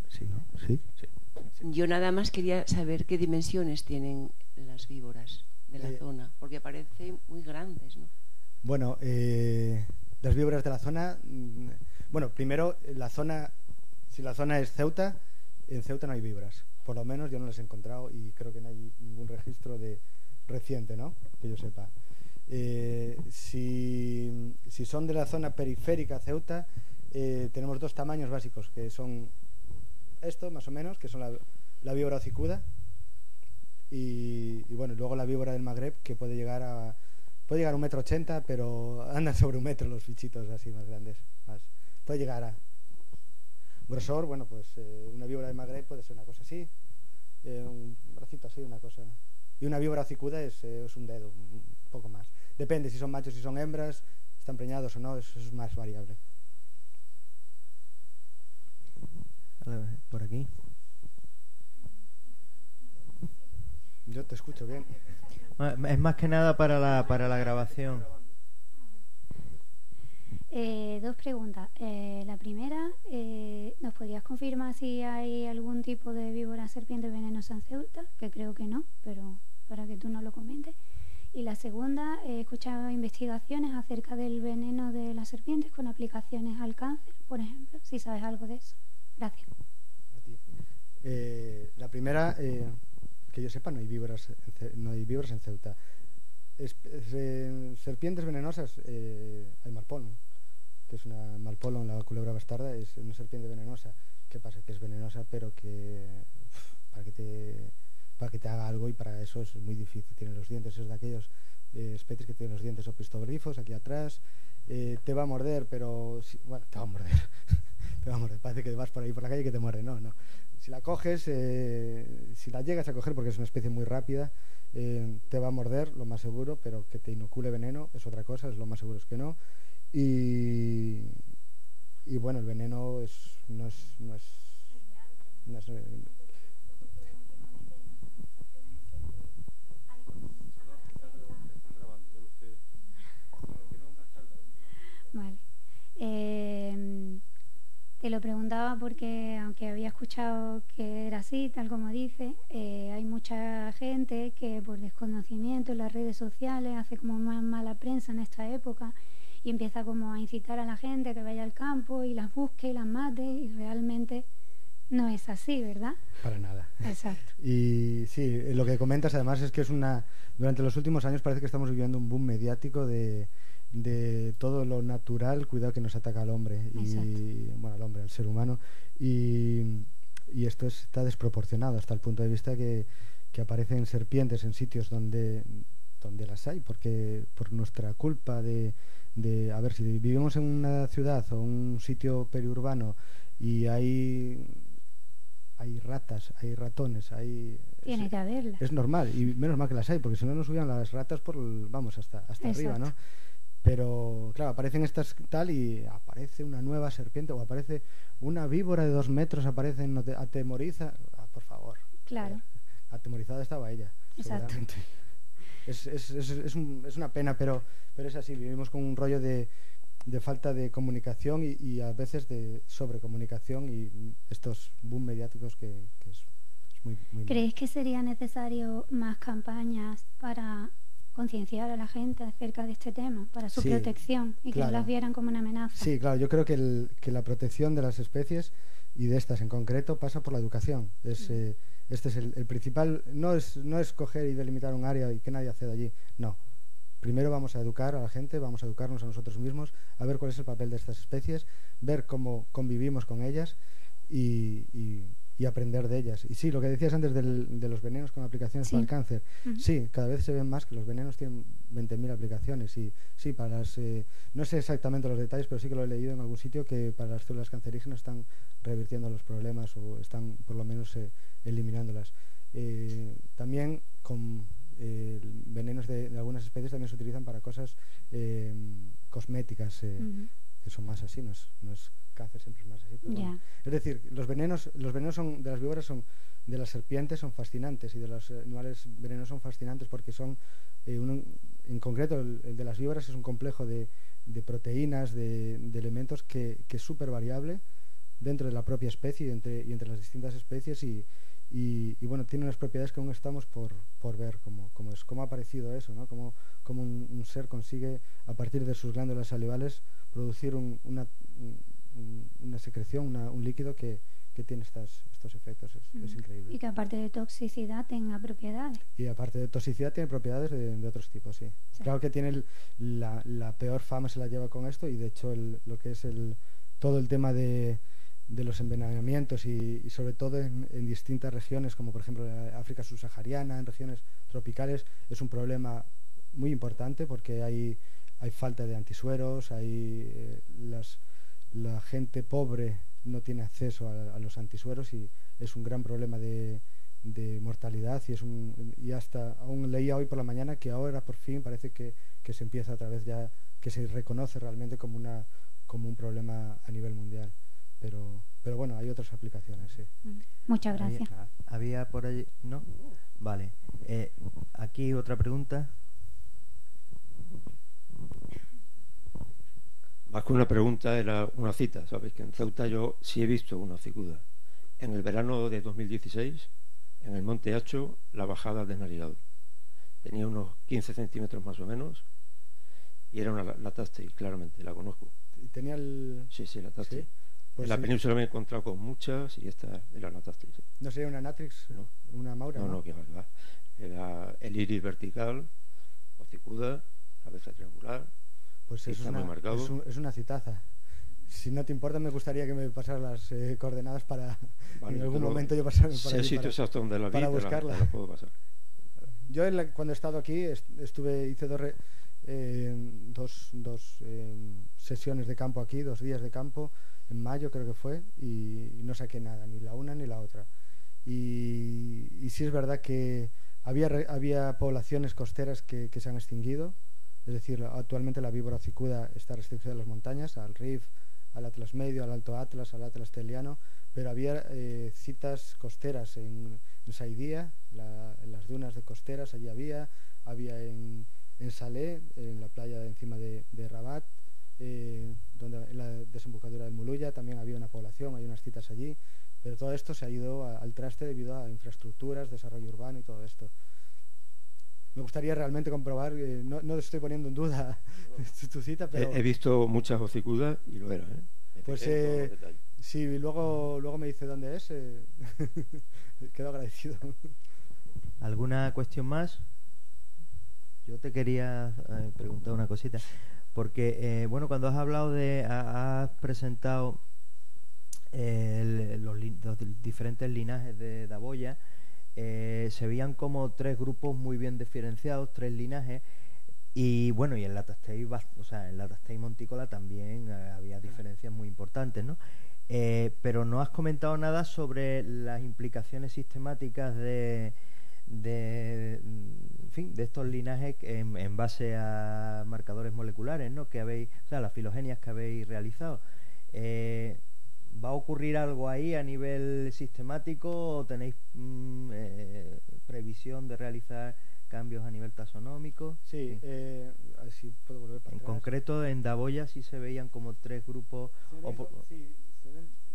Sí, ¿no? Sí.
Yo nada más quería saber qué dimensiones tienen las víboras de la zona, porque parecen muy grandes, ¿no?
Bueno, las víboras de la zona, bueno, primero, la zona, si la zona es Ceuta, en Ceuta no hay víboras. Por lo menos yo no las he encontrado y creo que no hay ningún registro reciente, ¿no?, que yo sepa. Si son de la zona periférica Ceuta, tenemos dos tamaños básicos, que son esto, más o menos, que son la víbora hocicuda y bueno, luego la víbora del Magreb, que puede llegar a 1,80 m, pero andan sobre 1 metro los bichitos así más grandes. Puede llegar a grosor, bueno, pues una víbora del Magreb puede ser una cosa así, un bracito así, una cosa. Y una víbora hocicuda es un dedo, un poco más. Depende si son machos, si son hembras, están preñados o no, eso es más variable.
Por aquí.
Yo te escucho bien.
Es más que nada para la grabación.
Dos preguntas. La primera, ¿nos podrías confirmar si hay algún tipo de víbora serpiente venenosa en Ceuta? Que creo que no, pero para que tú nos lo comentes. Y la segunda, he escuchado investigaciones acerca del veneno de las serpientes con aplicaciones al cáncer, por ejemplo, si sabes algo de eso. Gracias.
A ti. La primera, que yo sepa, no hay víboras en Ceuta. Serpientes venenosas, hay marpolon, que es una marpolon, la culebra bastarda, es una serpiente venenosa. ¿Qué pasa? Que es venenosa, pero que para que te haga algo, y para eso es muy difícil. Tiene los dientes, es de aquellos especies que tienen los dientes opistroglifos aquí atrás. Te va a morder, pero bueno, te va a morder. Te va a morder. Parece que vas por ahí por la calle y que te muerde. No. Si la coges, si la llegas a coger, porque es una especie muy rápida, te va a morder, lo más seguro, pero que te inocule veneno es otra cosa, es lo más seguro es que no. Y bueno, el veneno no es
Vale. Te lo preguntaba porque, aunque había escuchado que era así, tal como dice, hay mucha gente que por desconocimiento en las redes sociales hace como más mala prensa en esta época y empieza como a incitar a la gente a que vaya al campo y las busque y las mate, y realmente no es así, ¿verdad?
Para nada.
Exacto.
Y sí, lo que comentas además es que durante los últimos años parece que estamos viviendo un boom mediático de todo lo natural, cuidado que nos ataca al hombre, y bueno, al hombre, al ser humano, y esto está desproporcionado hasta el punto de vista que aparecen serpientes en sitios donde las hay, porque por nuestra culpa de a ver, si vivimos en una ciudad o un sitio periurbano y hay ratas, hay ratones,
tiene que haberlas.
Es normal, y menos mal que las hay, porque si no nos subían las ratas hasta arriba, ¿no? Pero claro, aparecen estas tal y aparece una nueva serpiente o aparece una víbora de 2 metros, atemoriza. Por favor.
Claro.
Atemorizada estaba ella.
Exacto.
Es una pena, pero es así. Vivimos con un rollo de falta de comunicación y a veces de sobrecomunicación y estos boom mediáticos que es muy
¿Crees que sería necesario más campañas para concienciar a la gente acerca de este tema, para su protección y
claro,
que no las vieran como una amenaza?
Sí, claro, yo creo que la protección de las especies y de estas en concreto pasa por la educación. Este es el principal. No es coger y delimitar un área y que nadie acceda allí. No. Primero vamos a educar a la gente, vamos a educarnos a nosotros mismos, a ver cuál es el papel de estas especies, ver cómo convivimos con ellas y aprender de ellas. Y sí, lo que decías antes de los venenos con aplicaciones para el cáncer, sí, cada vez se ven más que los venenos tienen 20.000 aplicaciones y sí, para las no sé exactamente los detalles, pero sí que lo he leído en algún sitio, que para las células cancerígenas están revirtiendo los problemas o están por lo menos eliminándolas. También con venenos de algunas especies también se utilizan para cosas cosméticas, que son más así, no es cáncer, siempre es más así, pero bueno. Es decir, los venenos son de las víboras, son de las serpientes, son fascinantes, y de los animales venenos son fascinantes porque son en concreto el de las víboras es un complejo de proteínas, de elementos que es súper variable dentro de la propia especie y entre las distintas especies y bueno, tiene unas propiedades que aún estamos por ver cómo ha aparecido eso, ¿no? Cómo un ser consigue a partir de sus glándulas salivales producir una secreción, un líquido que tiene estos efectos. Es increíble.
Y que aparte de toxicidad tenga propiedades.
Y aparte de toxicidad tiene propiedades de otros tipos, sí. Claro que tiene la peor fama se la lleva con esto, y de hecho lo que es todo el tema de los envenenamientos y sobre todo en distintas regiones, como por ejemplo África subsahariana, en regiones tropicales, es un problema muy importante porque hay falta de antisueros, la gente pobre no tiene acceso a los antisueros y es un gran problema de mortalidad y hasta aún leía hoy por la mañana que ahora por fin parece que se empieza otra vez ya, que se reconoce realmente como un problema a nivel mundial. Pero bueno, hay otras aplicaciones, sí.
Muchas gracias.
¿Había por allí? ¿No? Vale. Aquí otra pregunta.
Más que una pregunta, era una cita. Sabes que en Ceuta yo sí he visto una hocicuda. En el verano de 2016, en el Monte Hacho, la bajada de Narigado. Tenía unos 15 centímetros más o menos y era la Tastey, claramente, la conozco.
¿Y tenía
Sí, la Tastey. ¿Sí?
Pues
en la península me he encontrado con muchas y esta era la Tastey. Sí.
¿No sería una Natrix?
No.
¿Una Maura?
No, que va. Era el iris vertical, hocicuda, cabeza triangular.
Pues es una citaza. Si no te importa, me gustaría que me pasaras las coordenadas para en algún momento yo pasar por
allí sitio exacto donde la vi,
para buscarla.
Te la puedo pasar.
Yo cuando he estado aquí hice dos sesiones de campo aquí, 2 días de campo en mayo creo que fue, y no saqué nada, ni la una ni la otra. Y sí es verdad que había poblaciones costeras que se han extinguido. Es decir, actualmente la víbora hocicuda está restringida a las montañas, al Rif, al Atlas Medio, al Alto Atlas, al Atlas Teliano, pero había citas costeras en Saidía, en las dunas de costeras, allí había en Salé, en la playa encima de Rabat, donde en la desembocadura del Muluya también había una población, hay unas citas allí, pero todo esto se ha ido al traste debido a infraestructuras, desarrollo urbano y todo esto. Me gustaría realmente comprobar, no estoy poniendo en duda tu cita, pero...
He visto muchas hocicudas y lo era, ¿eh?
Pues Sí, luego me dice dónde es. Quedo agradecido.
¿Alguna cuestión más? Yo te quería preguntar una cosita, porque bueno, cuando has hablado has presentado los diferentes linajes de Daboya, se veían como tres grupos muy bien diferenciados, tres linajes, y bueno, y en la Tastei, o sea, en la Tastei montícola también había diferencias muy importantes, ¿no? Pero no has comentado nada sobre las implicaciones sistemáticas en fin, de estos linajes en base a marcadores moleculares, ¿no? Que habéis, o sea, las filogenias que habéis realizado. ¿Va a ocurrir algo ahí a nivel sistemático o tenéis previsión de realizar cambios a nivel taxonómico?
Sí, a ver si puedo volver para
en
atrás.
concreto, en Daboya sí se veían como tres grupos.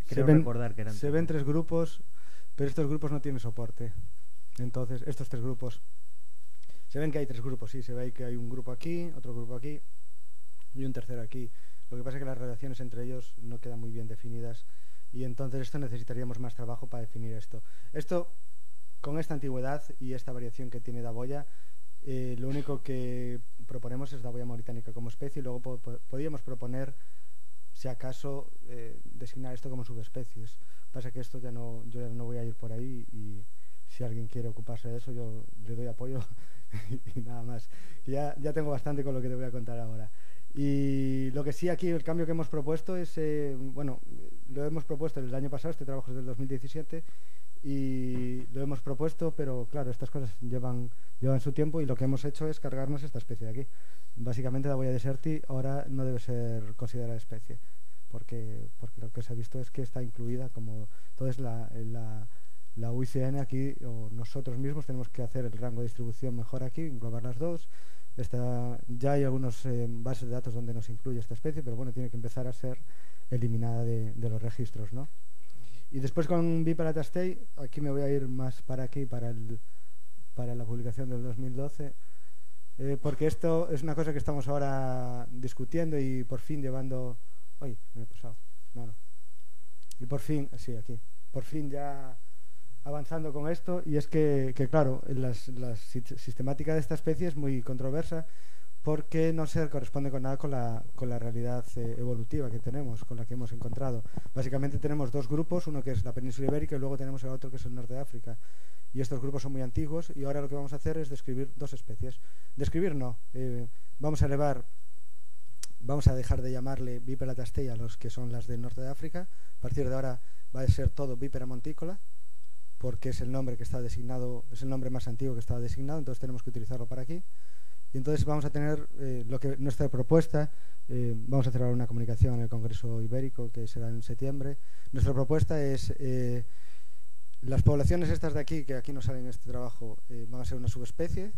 Creo recordar que eran
se ven tres grupos, pero estos grupos no tienen soporte. Entonces, estos tres grupos, se ven que hay tres grupos, sí, se ve que hay un grupo aquí, otro grupo aquí y un tercero aquí. Lo que pasa es que las relaciones entre ellos no quedan muy bien definidas y entonces esto necesitaríamos más trabajo para definir esto. Esto, con esta antigüedad y esta variación que tiene Daboya, lo único que proponemos es Daboya mauritánica como especie y luego podríamos proponer, si acaso, designar esto como subespecies. Pasa que esto yo ya no voy a ir por ahí y si alguien quiere ocuparse de eso yo le doy apoyo y nada más. Ya tengo bastante con lo que te voy a contar ahora. Y lo que sí aquí, el cambio que hemos propuesto es, bueno, lo hemos propuesto el año pasado, este trabajo es del 2017 y lo hemos propuesto, pero claro, estas cosas llevan su tiempo y lo que hemos hecho es cargarnos esta especie de aquí. Básicamente Daboya deserti ahora no debe ser considerada especie porque lo que se ha visto es que está incluida como, entonces la UICN aquí, o nosotros mismos tenemos que hacer el rango de distribución mejor aquí, englobar las dos. Ya hay algunos bases de datos donde nos incluye esta especie, pero bueno, tiene que empezar a ser eliminada de los registros, ¿no? Y después con Vipera tastei, aquí me voy a ir más para aquí, para la publicación del 2012, porque esto es una cosa que estamos ahora discutiendo y por fin llevando... ¡Ay, me he pasado! No. Y por fin, sí, aquí, por fin ya avanzando con esto, y es que claro, la sistemática de esta especie es muy controversa porque no se corresponde con nada con la realidad evolutiva que tenemos, con la que hemos encontrado. Básicamente tenemos dos grupos, uno que es la península ibérica y luego tenemos el otro que es el norte de África, y estos grupos son muy antiguos y ahora lo que vamos a hacer es describir dos especies. Describir no, vamos a dejar de llamarle Vipera tastei a los que son las del norte de África. A partir de ahora va a ser todo Vipera montícola, porque es el nombre que está designado, es el nombre más antiguo que estaba designado, entonces tenemos que utilizarlo para aquí. Y entonces vamos a tener nuestra propuesta, vamos a hacer ahora una comunicación en el Congreso Ibérico que será en septiembre. Nuestra propuesta es las poblaciones estas de aquí, que aquí no salen en este trabajo, van a ser una subespecie.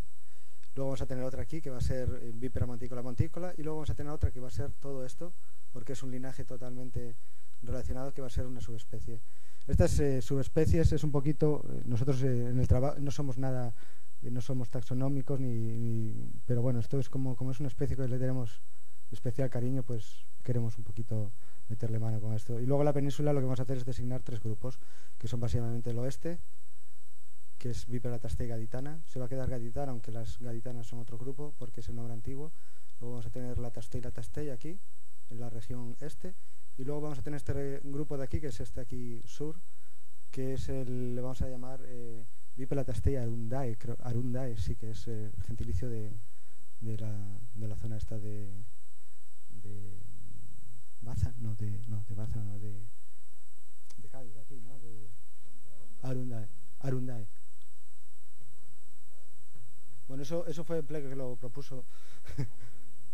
Luego vamos a tener otra aquí que va a ser Vipera montícola y luego vamos a tener otra que va a ser todo esto, porque es un linaje totalmente relacionado que va a ser una subespecie. Estas subespecies es un poquito, nosotros en el trabajo no somos nada, no somos taxonómicos pero bueno, esto es como es una especie que le tenemos especial cariño, pues queremos un poquito meterle mano con esto. Y luego la península lo que vamos a hacer es designar tres grupos, que son básicamente el oeste, que es Vipera tastei gaditana, se va a quedar gaditana, aunque las gaditanas son otro grupo, porque es el nombre antiguo. Luego vamos a tener la tastei aquí, en la región este, y luego vamos a tener este grupo de aquí, que es este aquí sur, que es le vamos a llamar Vipera tastei arundae, arundae sí que es el gentilicio de la zona esta de Baza, de Cádiz, aquí, ¿no? De Arundae. Bueno, eso fue el plegue que lo propuso.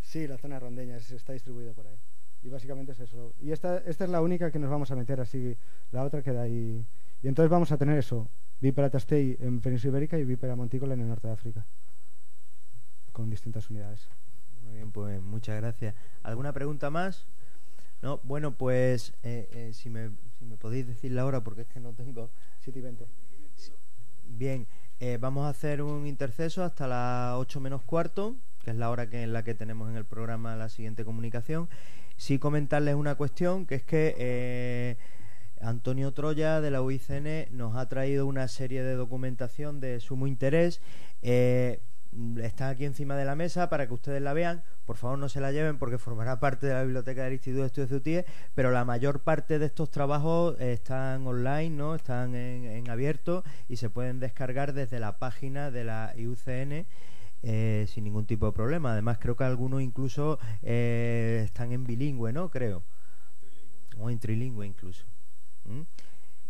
Sí, la zona rondeña está distribuida por ahí. Y básicamente es eso. Y esta es la única que nos vamos a meter, así la otra queda ahí. Y entonces vamos a tener eso, Vipera tastei en península ibérica y Vipera montícola en el norte de África, con distintas unidades.
Muy bien, pues muchas gracias. ¿Alguna pregunta más? No, bueno, pues si me podéis decir la hora, porque es que no tengo.
7:20.
Bien, vamos a hacer un interceso hasta las 8 menos cuarto, que es la hora en la que tenemos en el programa la siguiente comunicación. Sí comentarles una cuestión, que es que Antonio Troya, de la UICN, nos ha traído una serie de documentación de sumo interés. Está aquí encima de la mesa para que ustedes la vean. Por favor, no se la lleven porque formará parte de la biblioteca del Instituto de Estudios Ceutíes, pero la mayor parte de estos trabajos están online, ¿no? Están en abierto y se pueden descargar desde la página de la IUCN sin ningún tipo de problema. Además, creo que algunos incluso están en bilingüe, ¿no? Creo. O en trilingüe incluso.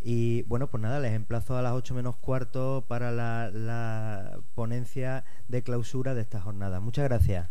Y bueno, pues nada, les emplazo a las 8 menos cuarto para la ponencia de clausura de esta jornada. Muchas gracias.